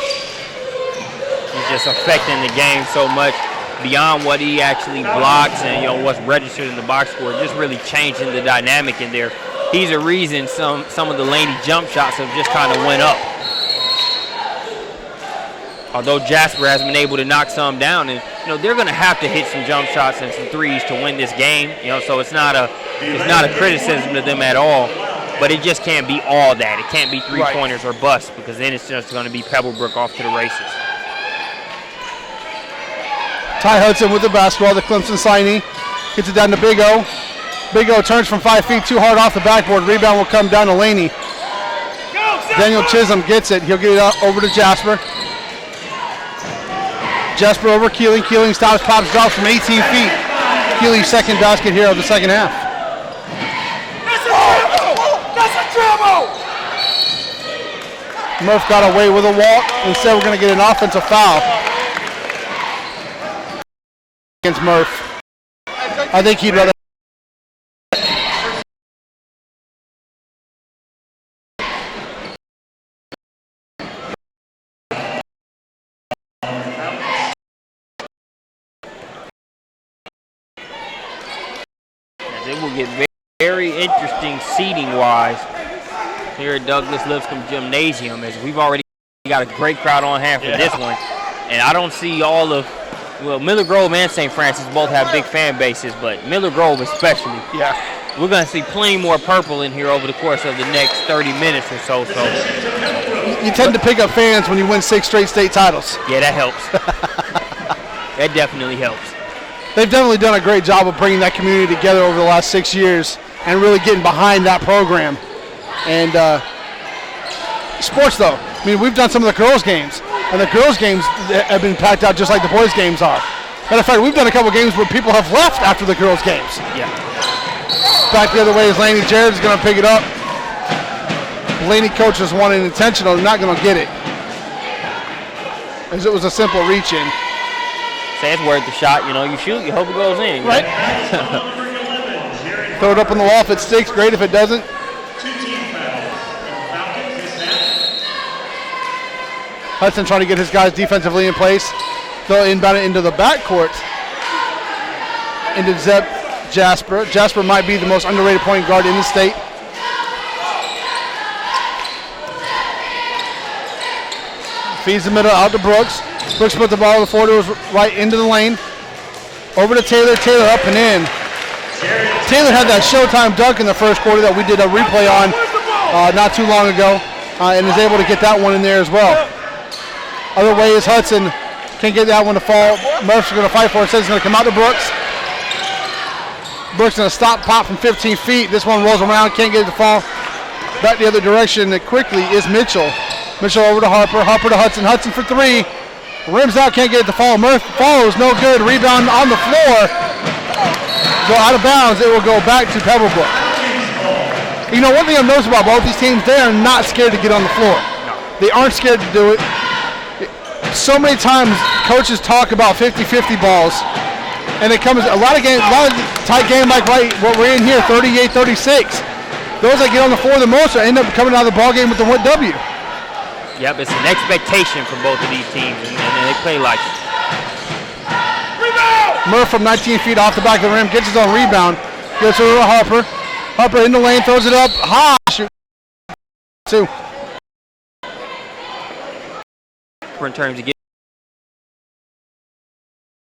He's just affecting the game so much beyond what he actually blocks and what's registered in the box score. Just really changing the dynamic in there. He's a reason some of the Laney jump shots have just kind of went up. Although Jasper has been able to knock some down, and they're going to have to hit some jump shots and some threes to win this game. So it's not a criticism to them at all. But it just can't be all that. It can't be 3-pointers or bust, because then it's just going to be Pebblebrook off to the races. Ty Hudson with the basketball, the Clemson signee. Gets it down to Big O. Big O turns from 5 feet too hard off the backboard. Rebound will come down to Laney. Daniel Chisholm gets it. He'll get it over to Jasper. Jasper over Keeling. Keeling stops, pops, drops from 18 feet. Keeling's second basket here of the second half. That's a trouble! Murph got away with a walk. Instead, we're going to get an offensive foul against Murph. I think he'd rather. It will get very interesting seating-wise here at Douglas Lipscomb Gymnasium, as we've already got a great crowd on hand for this one. And I don't see all of, Miller Grove and St. Francis both have big fan bases, but Miller Grove especially. Yeah. We're going to see plenty more purple in here over the course of the next 30 minutes or so. You tend to pick up fans when you win 6 straight state titles. Yeah, that helps. That definitely helps. They've definitely done a great job of bringing that community together over the last 6 years and really getting behind that program. And sports, though, I mean, we've done some of the girls' games, and the girls' games have been packed out just like the boys' games are. Matter of fact, we've done a couple games where people have left after the girls' games. Yeah. Back the other way is Laney. Jared's going to pick it up. Laney coaches wanted intentional. They're not going to get it, as it was a simple reach-in. Say it's worth the shot. You shoot, you hope it goes in. Right. Throw it up on the wall if it sticks. Great if it doesn't. Hudson trying to get his guys defensively in place. They'll inbound it into the backcourt. Into Zeb Jasper. Jasper might be the most underrated point guard in the state. Feeds the middle out to Brooks. Brooks put the ball on the floor to his right into the lane. Over to Taylor. Taylor up and in. Taylor had that Showtime dunk in the first quarter that we did a replay on not too long ago, and is able to get that one in there as well. Other way is Hudson. Can't get that one to fall. Murph's going to fight for it. Says it's going to come out to Brooks. Brooks going to stop, pop from 15 feet. This one rolls around. Can't get it to fall. Back the other direction quickly is Mitchell. Mitchell over to Harper. Harper to Hudson. Hudson for 3. Rims out, can't get it to fall. Murph follows, no good. Rebound on the floor. Go out of bounds. It will go back to Pebblebrook. One thing I've noticed about both these teams, they are not scared to get on the floor. They aren't scared to do it. So many times coaches talk about 50-50 balls, And it comes a lot of tight game like what we're in here, 38-36. Those that get on the floor the most end up coming out of the ball game with the W. Yep, it's an expectation from both of these teams, and they play like it. Murph from 19 feet off the back of the rim gets his own rebound. Goes to Harper. Harper in the lane, throws it up high. Shoot. Two. In terms of getting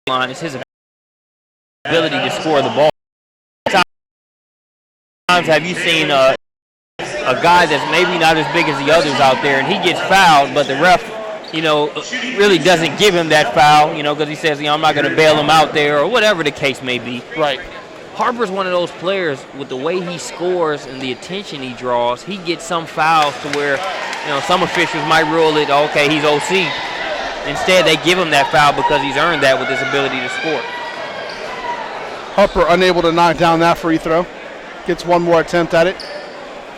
line, it's his ability to score the ball. Times have you seen a guy that's maybe not as big as the others out there, and he gets fouled, but the ref, really doesn't give him that foul, because he says, I'm not going to bail him out there, or whatever the case may be. Right. Harper's one of those players with the way he scores and the attention he draws. He gets some fouls to where, some officials might rule it, okay, he's OC. Instead, they give him that foul because he's earned that with his ability to score. Harper unable to knock down that free throw. Gets one more attempt at it.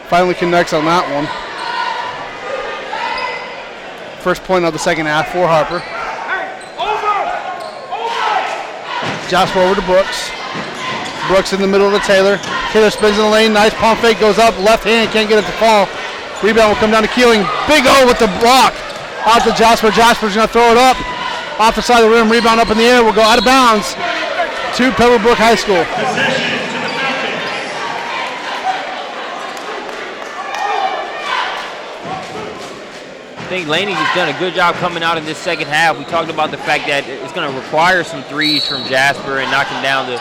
Finally connects on that one. First point of the second half for Harper. Jasper over to Brooks. Brooks in the middle to Taylor. Taylor spins in the lane. Nice pump fake. Goes up. Left hand. Can't get it to fall. Rebound will come down to Keeling. Big O with the block. Out to Jasper. Jasper's going to throw it up. Off the side of the rim. Rebound up in the air. Will go out of bounds to Pebblebrook High School. I think Laney has done a good job coming out in this second half. We talked about the fact that it's going to require some threes from Jasper and knocking down the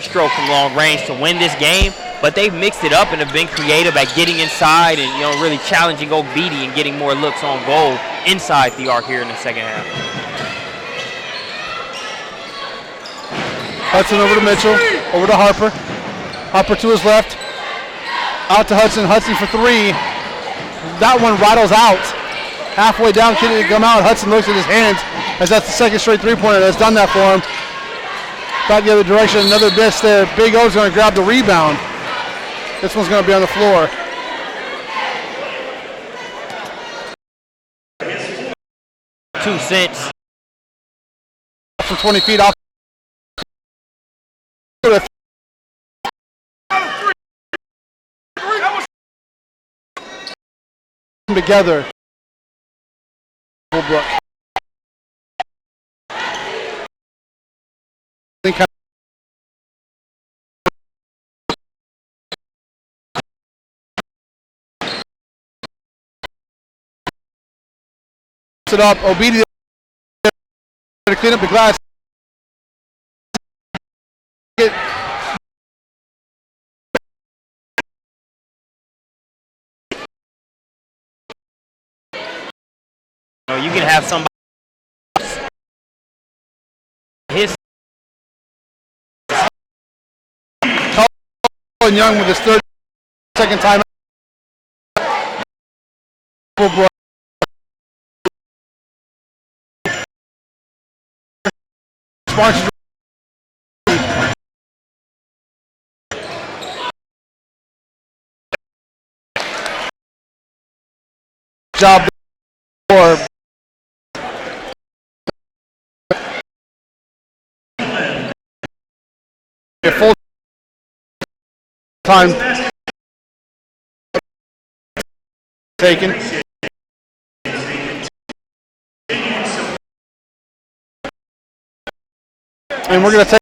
stroke from long range to win this game. But they've mixed it up and have been creative at getting inside and really challenging Oak Beatty and getting more looks on goal inside the arc here in the second half. Hudson over to Mitchell, over to Harper. Harper to his left. Out to Hudson. Hudson for three. That one rattles out. Halfway down, can it come out? Hudson looks at his hands as that's the second straight three-pointer that's done that for him. Back the other direction, another miss there. Big O's going to grab the rebound. This one's going to be on the floor. $0.02. From 20 feet off. Together. Pebblebrook. It up. Obedi to clean up the glass. You can have somebody his Colin Young with his third second time. Job for full time taken. And we're going to take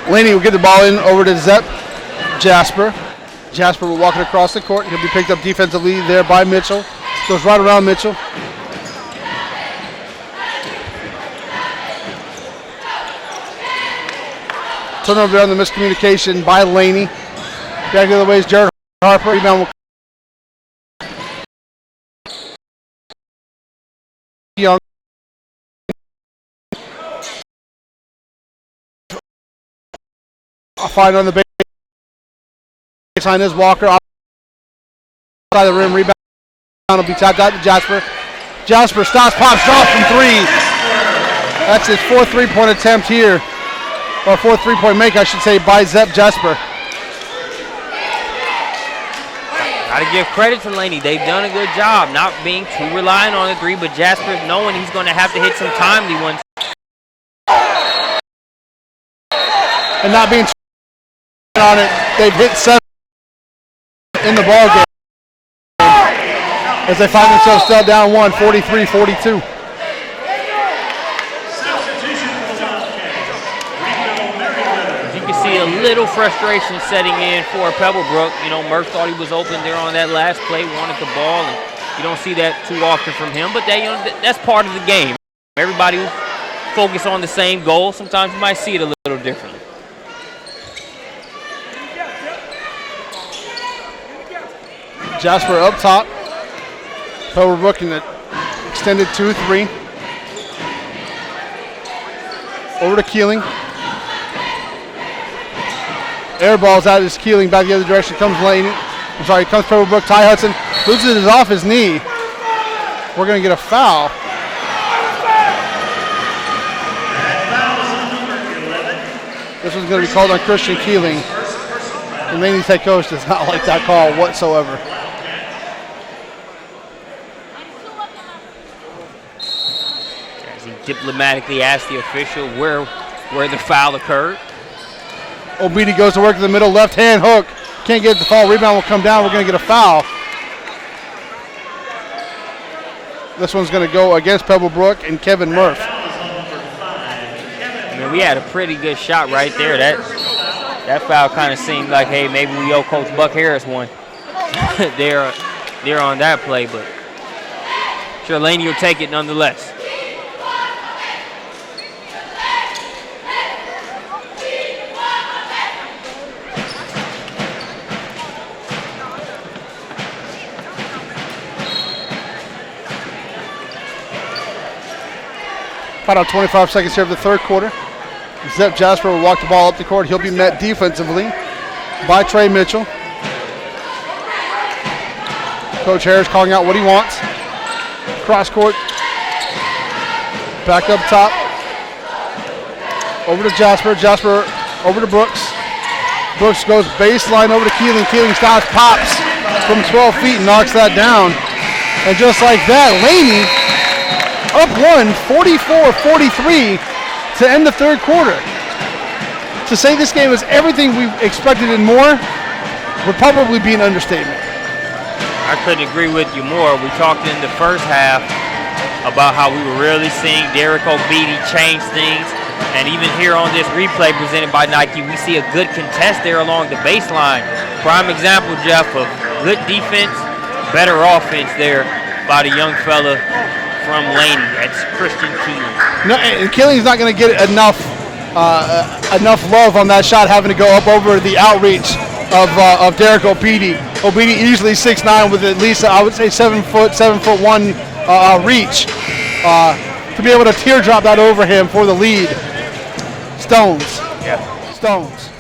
Laney will get the ball in over to Zepp. Jasper Jasper will walk it across the court. He'll be picked up defensively there by Mitchell. Goes right around Mitchell. Turnover on the miscommunication by Laney. Back the other way is Jared Harper. Rebound will Young. A fight on the baseline is Walker. Outside the rim, rebound will be tapped out to Jasper. Jasper stops, pops, drops from three. That's his fourth three-point attempt here. Or fourth three-point make, I should say, by Zep Jasper. Got to give credit to Laney. They've done a good job not being too reliant on the three, but Jasper's knowing he's going to have to hit some timely ones. And not being on it, they've hit 7 in the ball game as they find themselves still down 1, 43-42. You can see a little frustration setting in for Pebblebrook. You know, Murph thought he was open there on that last play, wanted the ball, and you don't see that too often from him. But that, you know, that's part of the game. Everybody focus on the same goal. Sometimes you might see it a little differently. Jasper up top. Pebblebrook in the extended 2-3. Over to Keeling. Air ball's out. Is Keeling back the other direction. Comes Laney. I'm sorry, comes Pebblebrook. Ty Hudson loses it off his knee. We're going to get a foul. This one's going to be called on Christian Keeling. And Laney's head coach does not like that call whatsoever. As he diplomatically asked the official where the foul occurred. Obedi goes to work in the middle, left hand hook. Can't get the foul. Rebound will come down. We're going to get a foul. This one's going to go against Pebblebrook and Kevin Murph. I mean, we had a pretty good shot right there. That foul kind of seemed like, hey, maybe we owe Coach Buck Harris one there on that play, but sure Laney will take it nonetheless. About 25 seconds here of the third quarter. Zep Jasper will walk the ball up the court. He'll be met defensively by Trey Mitchell. Coach Harris calling out what he wants. Cross court. Back up top. Over to Jasper. Jasper over to Brooks. Brooks goes baseline over to Keeling. Keeling stops, pops from 12 feet and knocks that down. And just like that, Laney up 1, 44-43 to end the third quarter. To say this game is everything we expected and more would probably be an understatement. I couldn't agree with you more. We talked in the first half about how we were really seeing Derek Obedi change things. And even here on this replay presented by Nike, we see a good contest there along the baseline. Prime example, Jeff, of good defense, better offense there by the young fella from Laney. That's Christian Keeling. No, and Keeling's not going to get enough love on that shot, having to go up over the outreach of Derek Obedi. Obedi easily 6'9" with at least, I would say, 7'1" reach to be able to teardrop that over him for the lead. Stones. Yeah. Stones.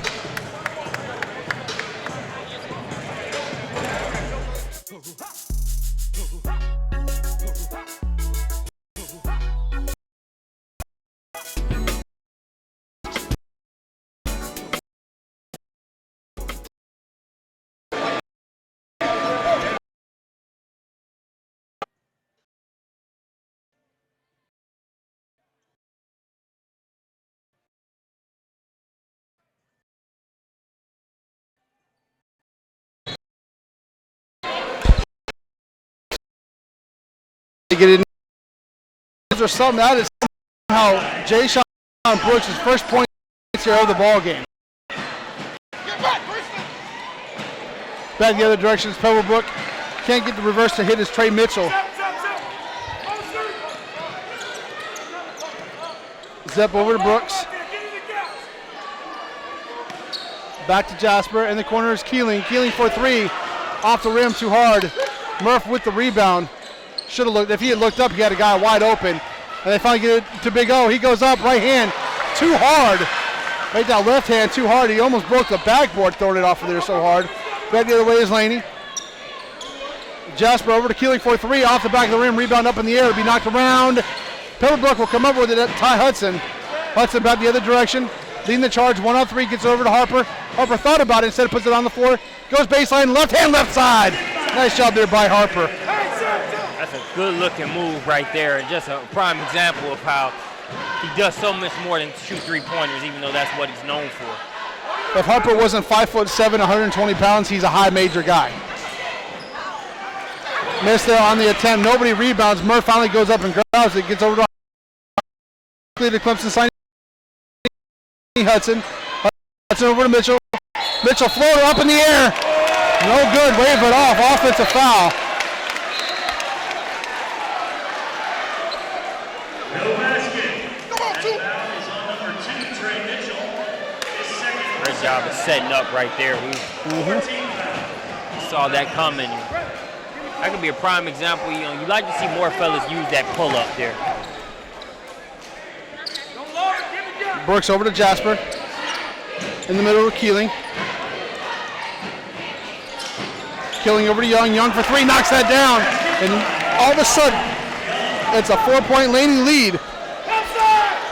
Get in. Or something. That is somehow Jay Sean Brooks' first point here of the ball game. Back the other direction is Pebblebrook. Can't get the reverse to hit his Trey Mitchell. Zep over to Brooks. Back to Jasper. In the corner is Keeling. Keeling for 3. Off the rim, too hard. Murph with the rebound. Should have looked. If he had looked up, he had a guy wide open. And they finally get it to Big O. He goes up, right hand, too hard. Right down left hand, too hard. He almost broke the backboard throwing it off of there so hard. Back the other way is Laney. Jasper over to Keeling for 3. Off the back of the rim, rebound up in the air. It'll be knocked around. Pebblebrook will come up with it at Ty Hudson. Hudson back the other direction. Leading the charge, 1-on-3, gets over to Harper. Harper thought about it, instead puts it on the floor. Goes baseline, left hand, left side. Nice job there by Harper. That's a good-looking move right there, and just a prime example of how he does so much more than shoot three-pointers, even though that's what he's known for. If Harper wasn't 5'7", 120 pounds, he's a high major guy. Missed there on the attempt. Nobody rebounds. Murph finally goes up and grabs it. Gets over to Clemson signing Hudson. Hudson over to Mitchell. Mitchell floater up in the air. No good. Wave it off. Offensive foul. No basket. That foul is on number 2, Trey Mitchell. His second. Great job of setting up right there. We saw that coming. That could be a prime example. You know, you like to see more fellas use that pull-up there. Brooks over to Jasper. In the middle of Keeling. Keeling over to Young. Young for 3, knocks that down. And all of a sudden, it's a 4-point Laney lead.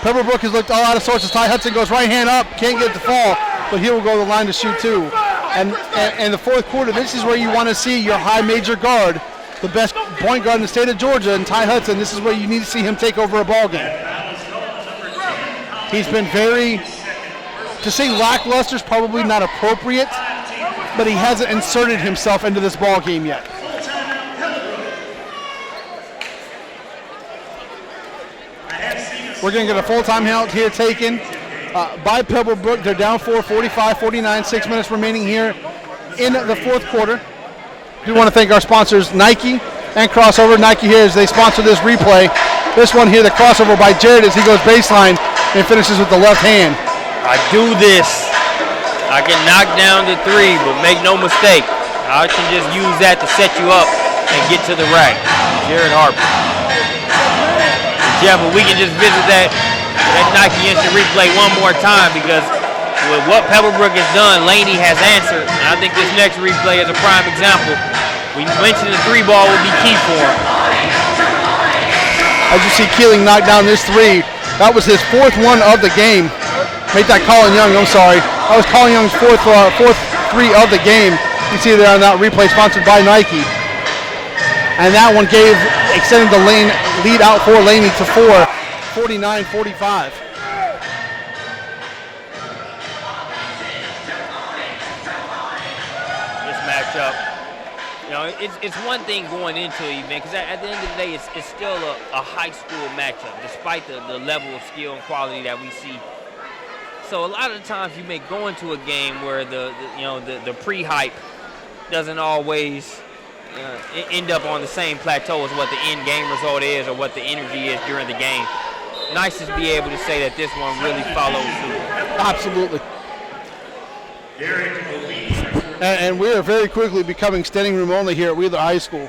Pebblebrook has looked all out of sorts as Ty Hudson goes right hand up. Can't get it to fall, but he will go to the line to shoot 2. And the fourth quarter, this is where you want to see your high major guard, the best point guard in the state of Georgia, and Ty Hudson. This is where you need to see him take over a ball game. He's been very, to say lackluster is probably not appropriate, but he hasn't inserted himself into this ball game yet. We're going to get a full timeout here taken by Pebblebrook. They're down 4, 45-49, 6 minutes remaining here in the fourth quarter. We want to thank our sponsors, Nike and Crossover. Nike here as they sponsor this replay. This one here, the crossover by Jared as he goes baseline and finishes with the left hand. I do this. I can knock down the 3, but make no mistake, I can just use that to set you up and get to the rack. Jared Harper. Yeah, but we can just visit that Nike instant replay one more time, because with what Pebblebrook has done, Laney has answered. And I think this next replay is a prime example. We mentioned the 3 ball would be key for him. As you see Keeling knock down this 3, that was his 4th one of the game. Make that Colin Young, I'm sorry. That was Colin Young's 4th 3 of the game. You see there on that replay sponsored by Nike. And that one extended the lead out for Laney to 4, 49-45. This matchup, you know, it's one thing going into an event, because at the end of the day, it's still a high school matchup, despite the level of skill and quality that we see. So a lot of the times you may go into a game where the pre-hype doesn't always end up on the same plateau as what the end game result is or what the energy is during the game. Nice to be able to say that this one really follows suit. Absolutely. And we are very quickly becoming standing room only here at Wheeler High School.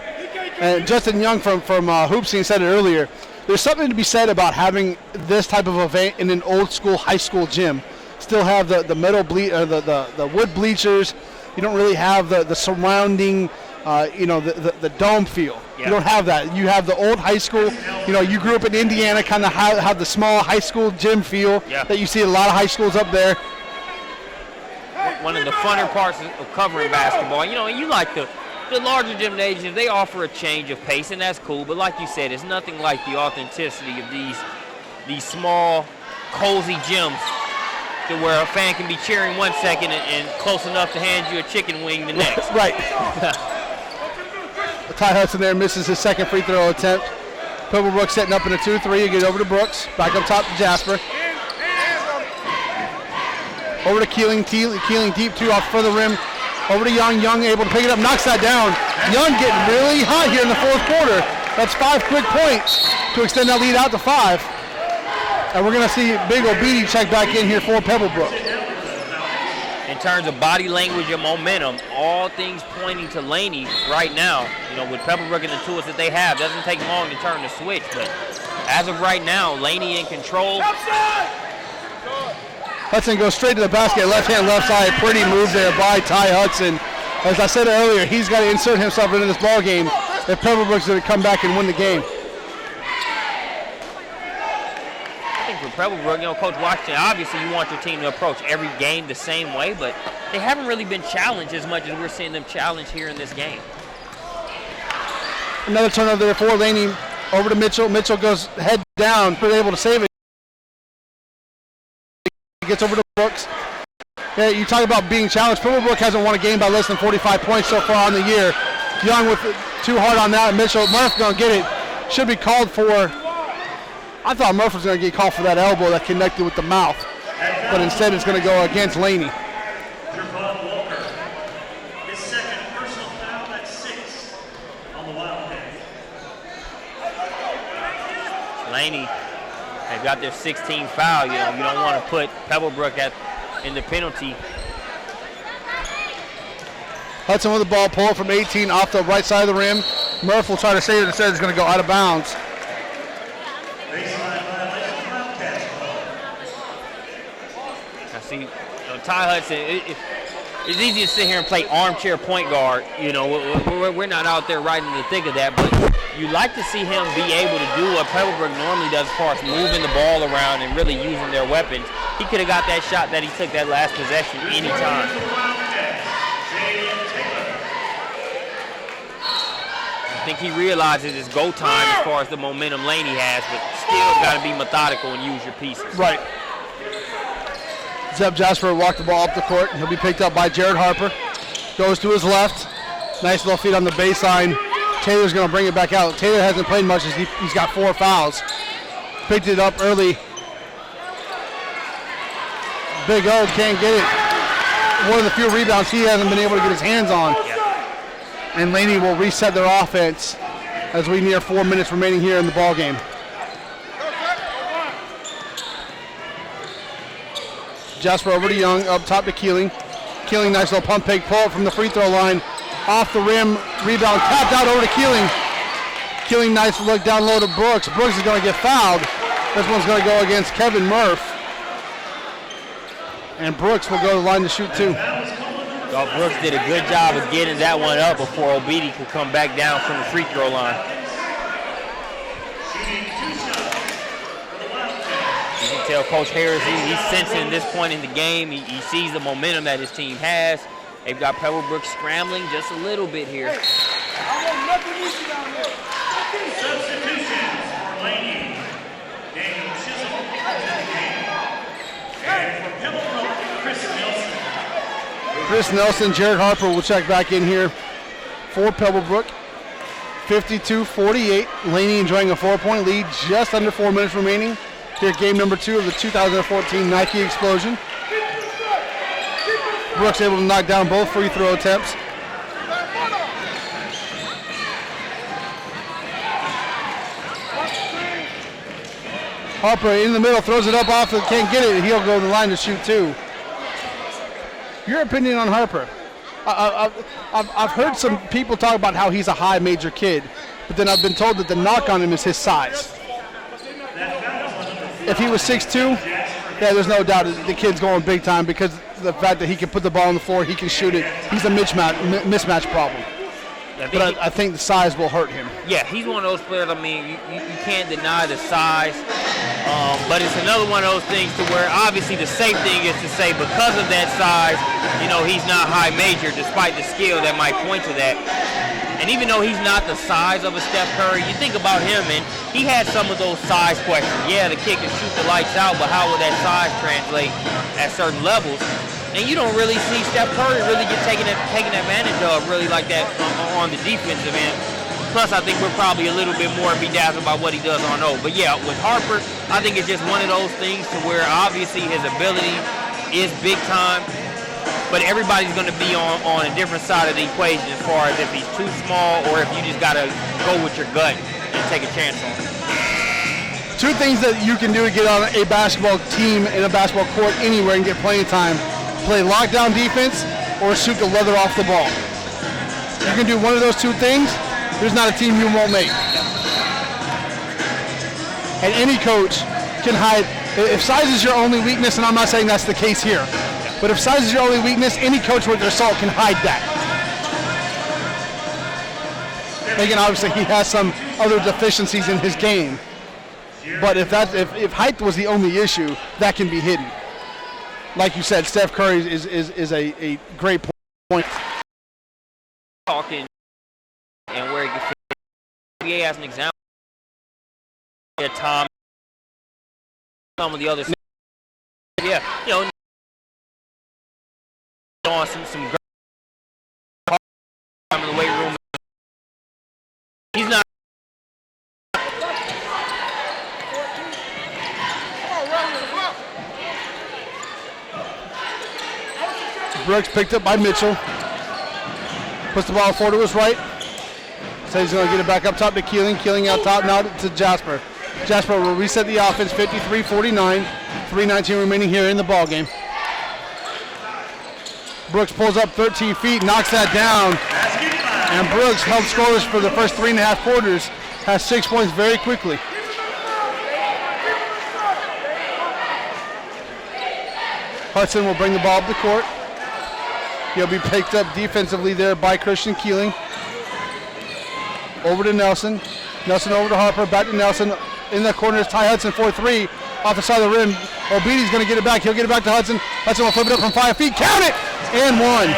And Justin Young from Hoop Scene said it earlier. There's something to be said about having this type of event in an old school high school gym. Still have the metal the wood bleachers. You don't really have the surrounding, the dome feel. Yeah. You don't have that. You have the old high school. You know, you grew up in Indiana, kind of have the small high school gym feel that you see at a lot of high schools up there. One of the funner parts of covering basketball, you like the larger gymnasiums, they offer a change of pace, and that's cool. But like you said, it's nothing like the authenticity of these small, cozy gyms, to where a fan can be cheering 1 second and close enough to hand you a chicken wing the next. Right. Ty Hudson there misses his second free throw attempt. Pebblebrook setting up in a 2-3. You get over to Brooks. Back up top to Jasper. Over to Keeling. Keeling deep 2 off for the rim. Over to Young. Young able to pick it up, knocks that down. Young getting really hot here in the fourth quarter. That's 5 quick points to extend that lead out to 5. And we're going to see Big Obedi check back in here for Pebblebrook. In terms of body language and momentum, all things pointing to Laney right now. You know, with Pebblebrook and the tools that they have, doesn't take long to turn the switch. But as of right now, Laney in control. Hudson goes straight to the basket, left hand, left side. Pretty move there by Ty Hudson. As I said earlier, he's got to insert himself into this ball game if Pebblebrook's going to come back and win the game. I think for Pebblebrook, you know, Coach Washington, obviously you want your team to approach every game the same way, but they haven't really been challenged as much as we're seeing them challenged here in this game. Another turnover there for Laney. Over to Mitchell. Mitchell goes head down, but able to save it. Gets over to Brooks. Yeah, you talk about being challenged. Pebblebrook hasn't won a game by less than 45 points so far on the year. Young with too hard on that. Mitchell, Murph gonna get it. Should be called for. I thought Murph was gonna get called for that elbow that connected with the mouth, but instead it's gonna go against Laney. His second personal foul, that's 6 on the Wildcats. Laney, they've got their 16th foul. You know, you don't want to put Pebblebrook in the penalty. Hudson with the ball, pull it from 18 off the right side of the rim. Murph will try to save it, instead it's going to go out of bounds. Baseline violation, Wildcats ball. I see Ty Hudson, it's easy to sit here and play armchair point guard. You know, we're not out there right in the thick of that, but you like to see him be able to do what Pebblebrook normally does as far as moving the ball around and really using their weapons. He could have got that shot that he took that last possession anytime. I think he realizes it's go time as far as the momentum Laney has, but still got to be methodical and use your pieces. Right. Zeb Jasper walked the ball up the court. He'll be picked up by Jared Harper. Goes to his left. Nice little feed on the baseline. Taylor's going to bring it back out. Taylor hasn't played much as he's got 4 fouls. Picked it up early. Big O can't get it. One of the few rebounds he hasn't been able to get his hands on. And Laney will reset their offense as we near 4 minutes remaining here in the ball game. Jasper over to Young, up top to Keeling. Keeling, nice little pump fake, pull it from the free throw line. Off the rim, rebound, tapped out over to Keeling. Keeling, nice look down low to Brooks. Brooks is going to get fouled. This one's going to go against Kevin Murph. And Brooks will go to the line to shoot 2. Well, Brooks did a good job of getting that one up before Obedi could come back down from the free throw line. You can tell Coach Harris, he's sensing this point in the game. He sees the momentum that his team has. They've got Pebblebrook scrambling just a little bit here. Substitutions for Laney. Daniel Chisholm into the game. And for Pebblebrook, Chris Nelson. Chris Nelson, Jared Harper will check back in here for Pebblebrook. 52-48. Laney enjoying a 4-point lead, just under 4 minutes remaining. Here at game number 2 of the 2014 Nike Explosion. Brooks able to knock down both free throw attempts. Harper in the middle, throws it up off, can't get it. He'll go to the line to shoot 2. Your opinion on Harper? I've heard some people talk about how he's a high major kid, but then I've been told that the knock on him is his size. If he was 6'2", yeah, there's no doubt the kid's going big time because of the fact that he can put the ball on the floor, he can shoot it. He's a mismatch problem. But I think the size will hurt him. Yeah, he's one of those players, I mean, you can't deny the size. But it's another one of those things to where obviously the safe thing is to say because of that size, you know, he's not high major despite the skill that might point to that. And even though he's not the size of a Steph Curry, you think about him and he had some of those size questions. Yeah, the kid can shoot the lights out, but how will that size translate at certain levels? And you don't really see Steph Curry really get taken advantage of really like that on the defensive end. Plus, I think we're probably a little bit more bedazzled by what he does on those. But yeah, with Harper, I think it's just one of those things to where obviously his ability is big time. but everybody's going to be on a different side of the equation as far as if he's too small or if you just got to go with your gut and take a chance on him. Two things that you can do to get on a basketball team in a basketball court anywhere and get playing time: play lockdown defense or shoot the leather off the ball. You can do one of those two things, there's not a team you won't make. And any coach can hide. If size is your only weakness, and I'm not saying that's the case here, but if size is your only weakness, any coach with their salt can hide that. Again, obviously he has some other deficiencies in his game. But if height was the only issue, that can be hidden. Like you said, Steph Curry is a great point. Talking and where he can fit. NBA as an example. Tom, some of the others. Yeah, you know, on some great time in the weight room. He's not. Brooks picked up by Mitchell. Puts the ball forward to his right. Says he's going to get it back up top to Keeling. Keeling out top now to Jasper. Jasper will reset the offense, 53-49. 3:19 remaining here in the ball game. Brooks pulls up 13 feet, knocks that down. And Brooks held scoreless for the first 3.5 quarters. Has 6 points very quickly. Hudson will bring the ball up the court. He'll be picked up defensively there by Christian Keeling. Over to Nelson. Nelson over to Harper. Back to Nelson. In the corner is Ty Hudson, 4-3. Off the side of the rim. Obedi's going to get it back. He'll get it back to Hudson. Hudson will flip it up from 5 feet. Count it! And one.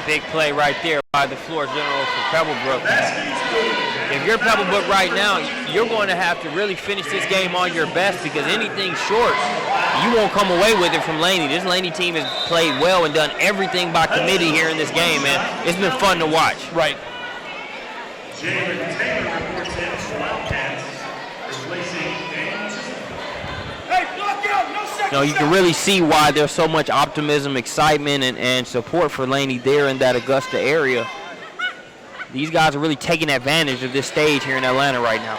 Big play right there by the floor general for Pebblebrook. If you're Pebblebrook right now, you're going to have to really finish this game on your best, because anything short, you won't come away with it from Laney. This Laney team has played well and done everything by committee here in this game, man. It's been fun to watch. Right. Jalen Taylor reports in for Wildcats, replacing James. Hey, block out, no second. You know, you can really see why there's so much optimism, excitement, and support for Laney there in that Augusta area. These guys are really taking advantage of this stage here in Atlanta right now.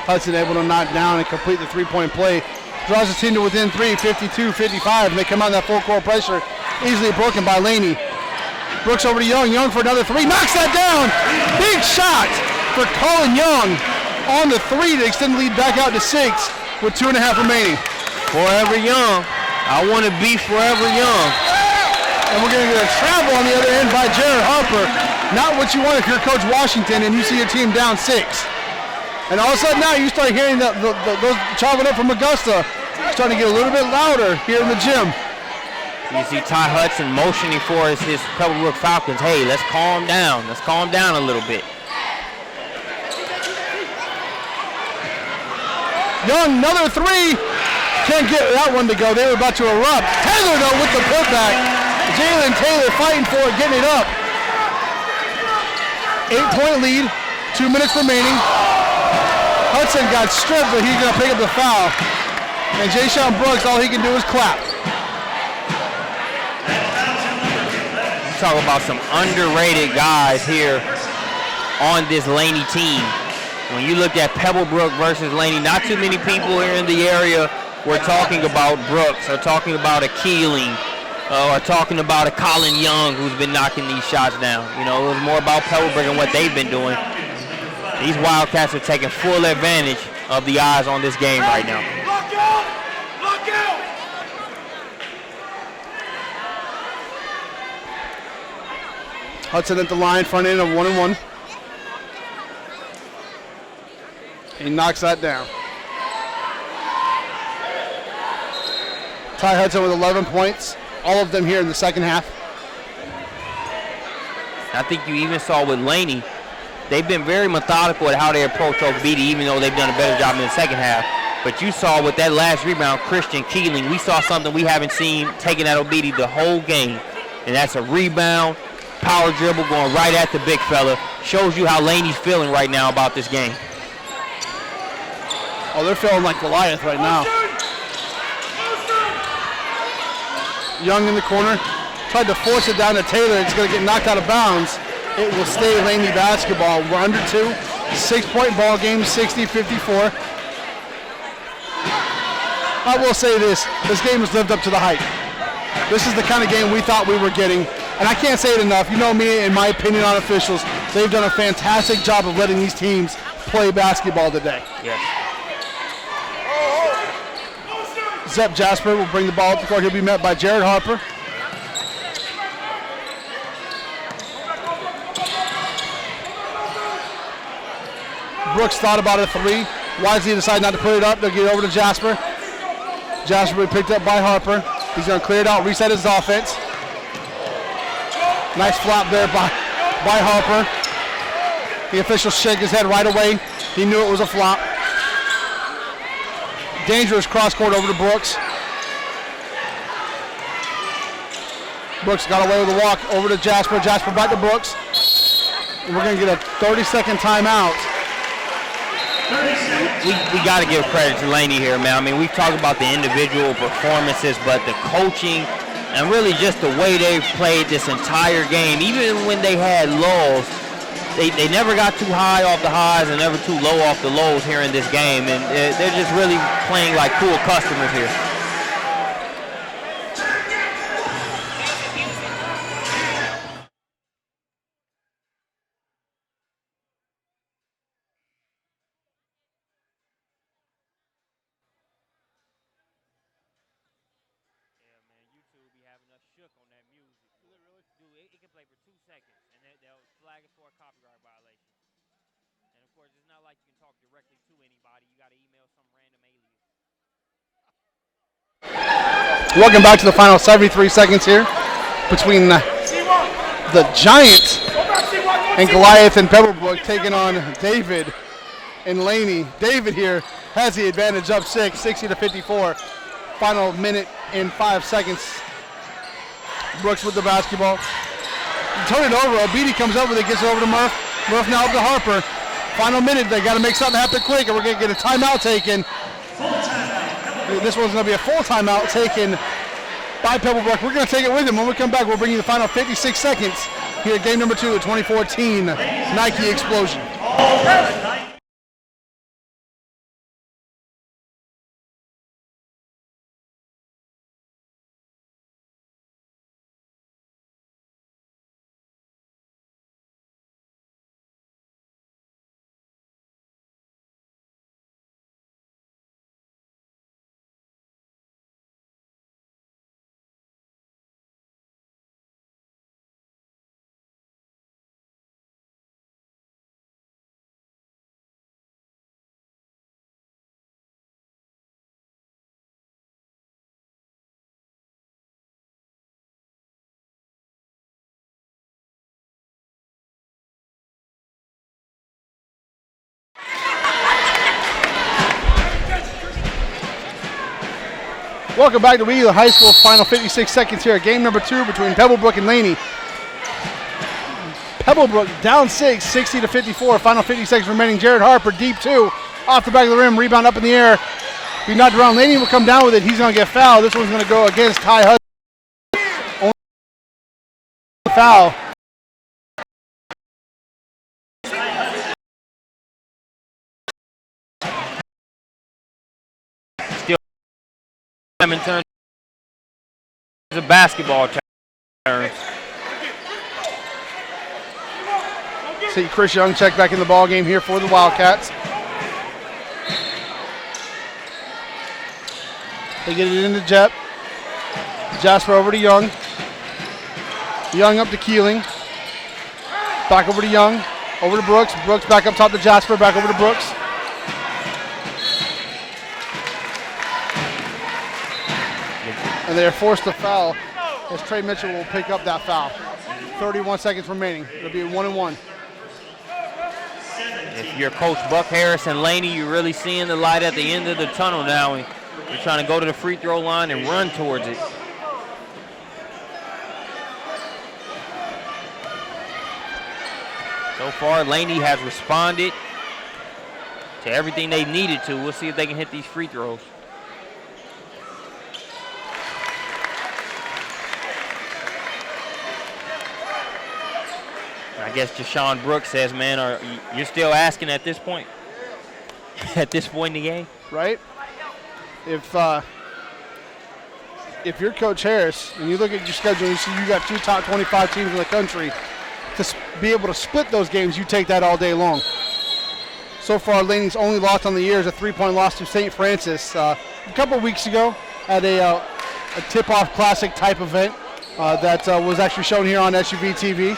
Hudson able to knock down and complete the three-point play. Draws the team to within 3, 52-55, and they come out in that full court pressure. Easily broken by Laney. Brooks over to Young. Young for another three. Knocks that down. Big shot for Colin Young on the three to extend the lead back out to 6 with 2.5 remaining. Forever Young. I want to be forever young. And we're going to get a travel on the other end by Jared Harper. Not what you want if you're Coach Washington and you see your team down 6. And all of a sudden now you start hearing those traveling up from Augusta starting to get a little bit louder here in the gym. You see Ty Hudson motioning for his Pebblebrook Falcons. Hey, let's calm down. Let's calm down a little bit. Young, another three. Can't get that one to go. They were about to erupt. Taylor, though, with the putback. Jalen Taylor fighting for it, getting it up. 8-point lead, 2 minutes remaining. Hudson got stripped, but he's going to pick up the foul. And Jayshon Brooks, all he can do is clap. Talk about some underrated guys here on this Laney team. When you look at Pebblebrook versus Laney, not too many people here in the area were talking about Brooks or talking about a Keeling or talking about a Colin Young who's been knocking these shots down. You know, it was more about Pebblebrook and what they've been doing. These Wildcats are taking full advantage of the eyes on this game right now. Lock out! Lock out! Hudson at the line, front end of 1-1. He knocks that down. Ty Hudson with 11 points, all of them here in the second half. I think you even saw with Laney, they've been very methodical at how they approach Obidi, even though they've done a better job in the second half. But you saw with that last rebound, Christian Keeling, we saw something we haven't seen taking at Obidi the whole game. And that's a rebound, power dribble going right at the big fella. Shows you how Laney's feeling right now about this game. Oh, they're feeling like Goliath right now. Young in the corner. Tried to force it down to Taylor. It's going to get knocked out of bounds. It will stay Laney basketball. We're under 2. 6-point ball game, 60-54. I will say this game has lived up to the hype. This is the kind of game we thought we were getting. And I can't say it enough. You know me and my opinion on officials. They've done a fantastic job of letting these teams play basketball today. Yes. Zep Jasper will bring the ball up the court. He'll be met by Jared Harper. Brooks thought about a 3. Wisely decided not to put it up. They'll get it over to Jasper. Jasper will be picked up by Harper. He's going to clear it out, reset his offense. Nice flop there by Harper. The official shook his head right away. He knew it was a flop. Dangerous cross court over to Brooks. Brooks got away with a walk over to Jasper. Jasper back to Brooks. And we're going to get a 30-second timeout. We got to give credit to Laney here, man. I mean, we've talked about the individual performances, but the coaching and really just the way they've played this entire game, even when they had lulls, they never got too high off the highs and never too low off the lows here in this game, and they're just really playing like cool customers here. Welcome back to the final 73 seconds here between the Giants and Goliath and Pebblebrook taking on David and Laney. David here has the advantage, up 6, 60-54. Final minute and 5 seconds. Brooks with the basketball. Turn it over. Obidi comes up with it, gets it over to Murph. Murph now up to Harper. Final minute. They got to make something happen quick, and we're going to get a timeout taken. This one's going to be a full timeout taken by Pebblebrook. We're going to take it with him. When we come back, we'll bring you the final 56 seconds here at game number 2 of 2014 Nike Explosion. Welcome back to Wheeler High School. Final 56 seconds here at game number 2 between Pebblebrook and Laney. Pebblebrook down 6, 60-54. Final 50 seconds remaining. Jared Harper, deep 2. Off the back of the rim, rebound up in the air. Be knocked around. Laney will come down with it. He's going to get fouled. This one's going to go against Ty Hudson. Only foul. In terms of basketball terms. See Chris Young check back in the ball game here for the Wildcats. They get it into Jep. Jasper over to Young. Young up to Keeling. Back over to Young. Over to Brooks. Brooks back up top to Jasper. Back over to Brooks. And they are forced to foul as Trey Mitchell will pick up that foul. 31 seconds remaining. It'll be 1-1. If you're Coach Buck Harris and Laney, you're really seeing the light at the end of the tunnel now. And you're trying to go to the free throw line and run towards it. So far, Laney has responded to everything they needed to. We'll see if they can hit these free throws. I guess Jashawn Brooks says, man, you're still asking at this point? At this point in the game? Right? If you're Coach Harris and you look at your schedule and you see you got 2 top 25 teams in the country, to be able to split those games, you take that all day long. So far, Laney's only loss on the year is a 3-point loss to St. Francis. A couple weeks ago at a tip-off classic type event that was actually shown here on SUVtv.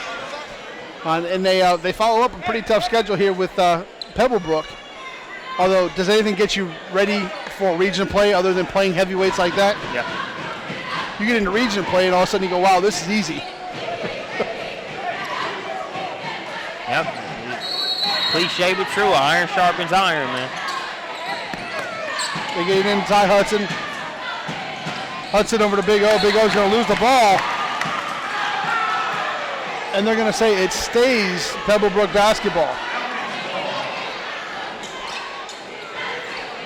And they follow up a pretty tough schedule here with Pebblebrook. Although, does anything get you ready for region play other than playing heavyweights like that? Yeah. You get into region play and all of a sudden you go, wow, this is easy. Yep. Cliche but true. Iron sharpens iron, man. They get in Ty Hudson. Hudson over to Big O. Big O's going to lose the ball. And they're going to say it stays Pebblebrook basketball.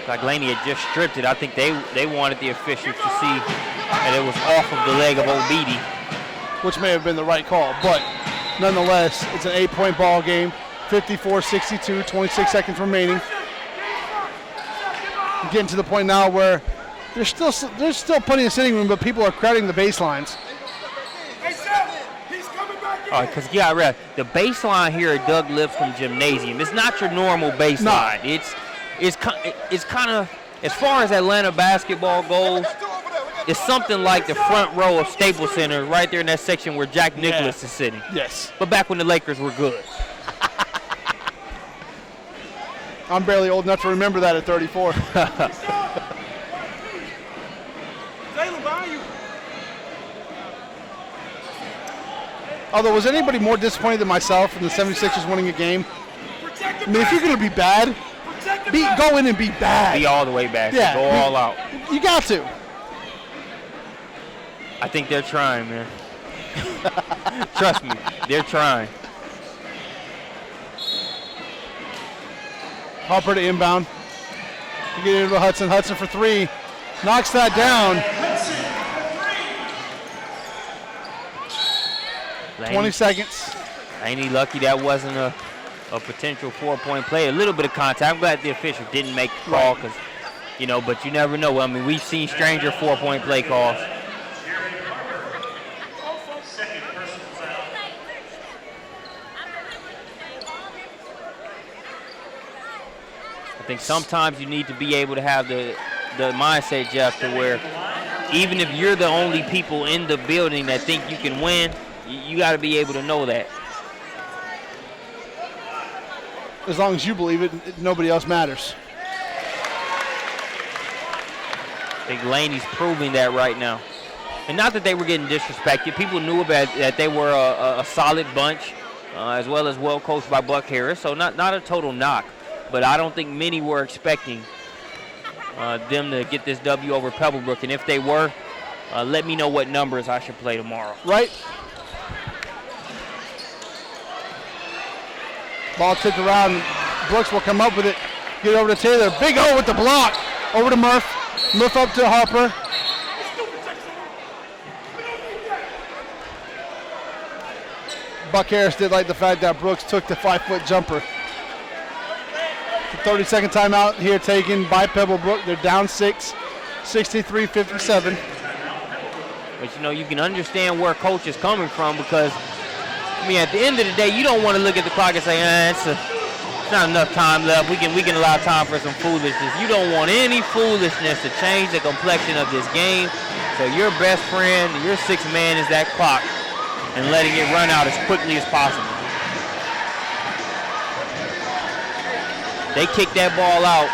Like Laney had just stripped it. I think they wanted the officials to see that it was off of the leg of Old Beatty. Which may have been the right call, but nonetheless, it's an 8-point ball game. 54-62, 26 seconds remaining. Getting to the point now where there's still plenty of sitting room, but people are crowding the baselines. Because you got real. The baseline here at Doug Lipscomb Gymnasium, it's not your normal baseline. No. It's kind of, as far as Atlanta basketball goes, it's something like the front row of Staples Center right there in that section where Jack Nicklaus is sitting. Yes. But back when the Lakers were good. I'm barely old enough to remember that at 34. Although, was anybody more disappointed than myself in the 76ers winning a game? I mean, if you're going to be bad, go in and be bad. Be all the way back. Yeah. Go all out. You got to. I think they're trying, man. Trust me, they're trying. Harper to inbound. You get into Hudson. Hudson for 3. Knocks that down. 20 seconds. Ain't he lucky that wasn't a potential 4-point play? A little bit of contact. I'm glad the official didn't make the call because, but you never know. I mean, we've seen stranger 4-point play calls. I think sometimes you need to be able to have the mindset, Jeff, to where even if you're the only people in the building that think you can win, you got to be able to know that. As long as you believe it, nobody else matters. I think Laney's proving that right now. And not that they were getting disrespected. People knew about that they were a solid bunch, as well as well coached by Buck Harris. So not a total knock. But I don't think many were expecting them to get this W over Pebblebrook. And if they were, let me know what numbers I should play tomorrow. Right. Ball tipped around. Brooks will come up with it. Get it over to Taylor. Big O with the block. Over to Murph. Murph up to Harper. Buck Harris did like the fact that Brooks took the 5-foot jumper. The 30-second timeout here taken by Pebblebrook. They're down 6, 63-57. But, you can understand where coach is coming from because, at the end of the day, you don't want to look at the clock and say, it's not enough time left. We can allow time for some foolishness. You don't want any foolishness to change the complexion of this game. So your best friend, your sixth man is that clock and letting it run out as quickly as possible. They kick that ball out,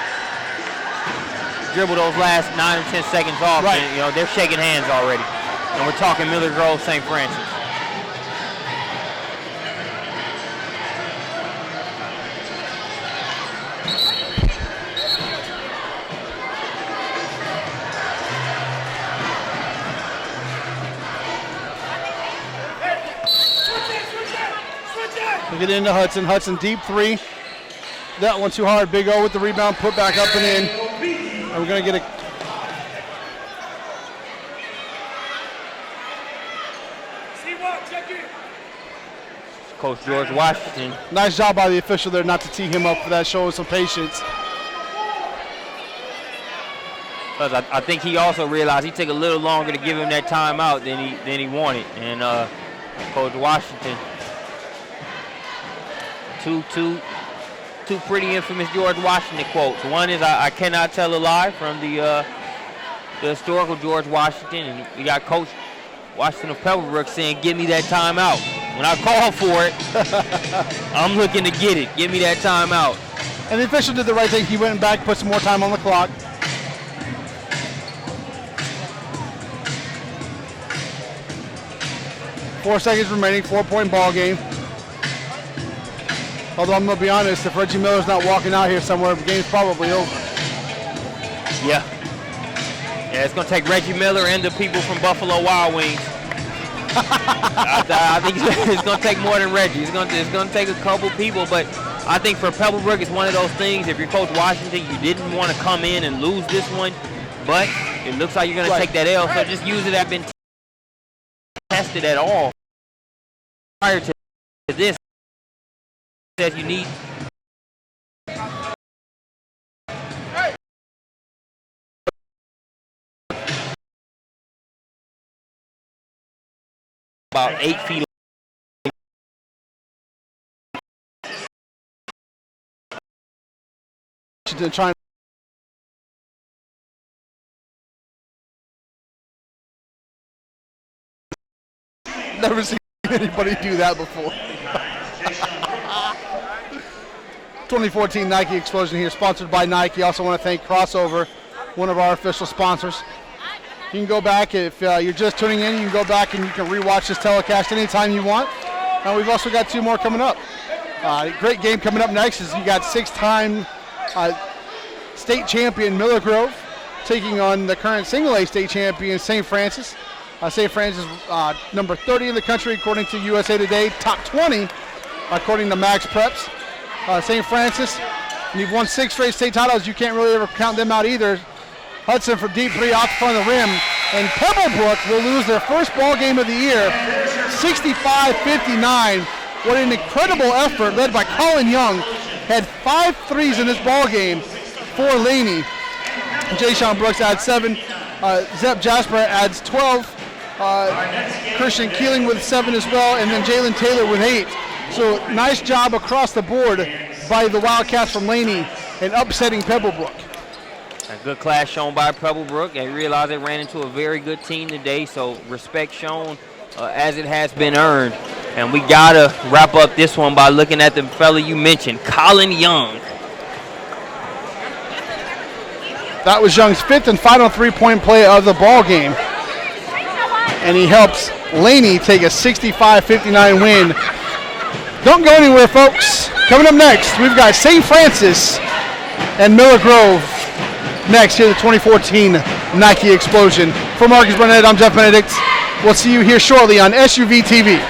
dribble those last 9 or 10 seconds off, right. And they're shaking hands already. And we're talking Miller Grove, St. Francis. We get into Hudson. Hudson deep 3. That one too hard. Big O with the rebound, put back up and in. And we're going to get a... Coach George Washington. Nice job by the official there not to tee him up for that, showing some patience. Because I think he also realized he took a little longer to give him that timeout than he wanted. And Coach Washington, two pretty infamous George Washington quotes. One is I cannot tell a lie from the historical George Washington, and we got Coach Washington of Pebblebrook saying, "Give me that timeout." When I call for it, I'm looking to get it. Give me that timeout. And the official did the right thing. He went back, put some more time on the clock. Four seconds remaining, 4-point ball game. Although I'm going to be honest, if Reggie Miller's not walking out here somewhere, the game's probably over. Yeah, it's going to take Reggie Miller and the people from Buffalo Wild Wings. I think it's going to take more than Reggie. It's going to take a couple people, but I think for Pebblebrook, it's one of those things. If you're Coach Washington, you didn't want to come in and lose this one, but it looks like you're going to take that L. So just use it. I've been tested at all prior to this. Says you need. About 8 feet. Trying. Never seen anybody do that before. 2014 Nike Explosion here, sponsored by Nike. Also want to thank Crossover, one of our official sponsors. You can go back, if you're just tuning in, you can go back and you can rewatch this telecast anytime you want. And we've also got 2 more coming up. Great game coming up next is you got 6-time state champion Miller Grove taking on the current single A state champion St. Francis. St. Francis number 30 in the country according to USA Today, top 20 according to Max Preps. St. Francis, you've won 6 straight state titles. You can't really ever count them out either. Hudson for deep 3 off the front of the rim. And Pebblebrook will lose their first ball game of the year, 65-59. What an incredible effort led by Colin Young. Had 5 threes in this ball game for Laney. Jay Sean Brooks adds 7. Zep Jasper adds 12. Christian Keeling with 7 as well. And then Jalen Taylor with 8. So nice job across the board by the Wildcats from Laney in upsetting Pebblebrook. A good class shown by Pebblebrook. They realized they ran into a very good team today, so respect shown as it has been earned. And we got to wrap up this one by looking at the fella you mentioned, Colin Young. That was Young's 5th and final 3-point play of the ball game. And he helps Laney take a 65-59 win. Don't go anywhere, folks. Coming up next, we've got St. Francis and Miller Grove next here at the 2014 Nike Explosion. For Marcus Burnett, I'm Jeff Benedict. We'll see you here shortly on SUVtv.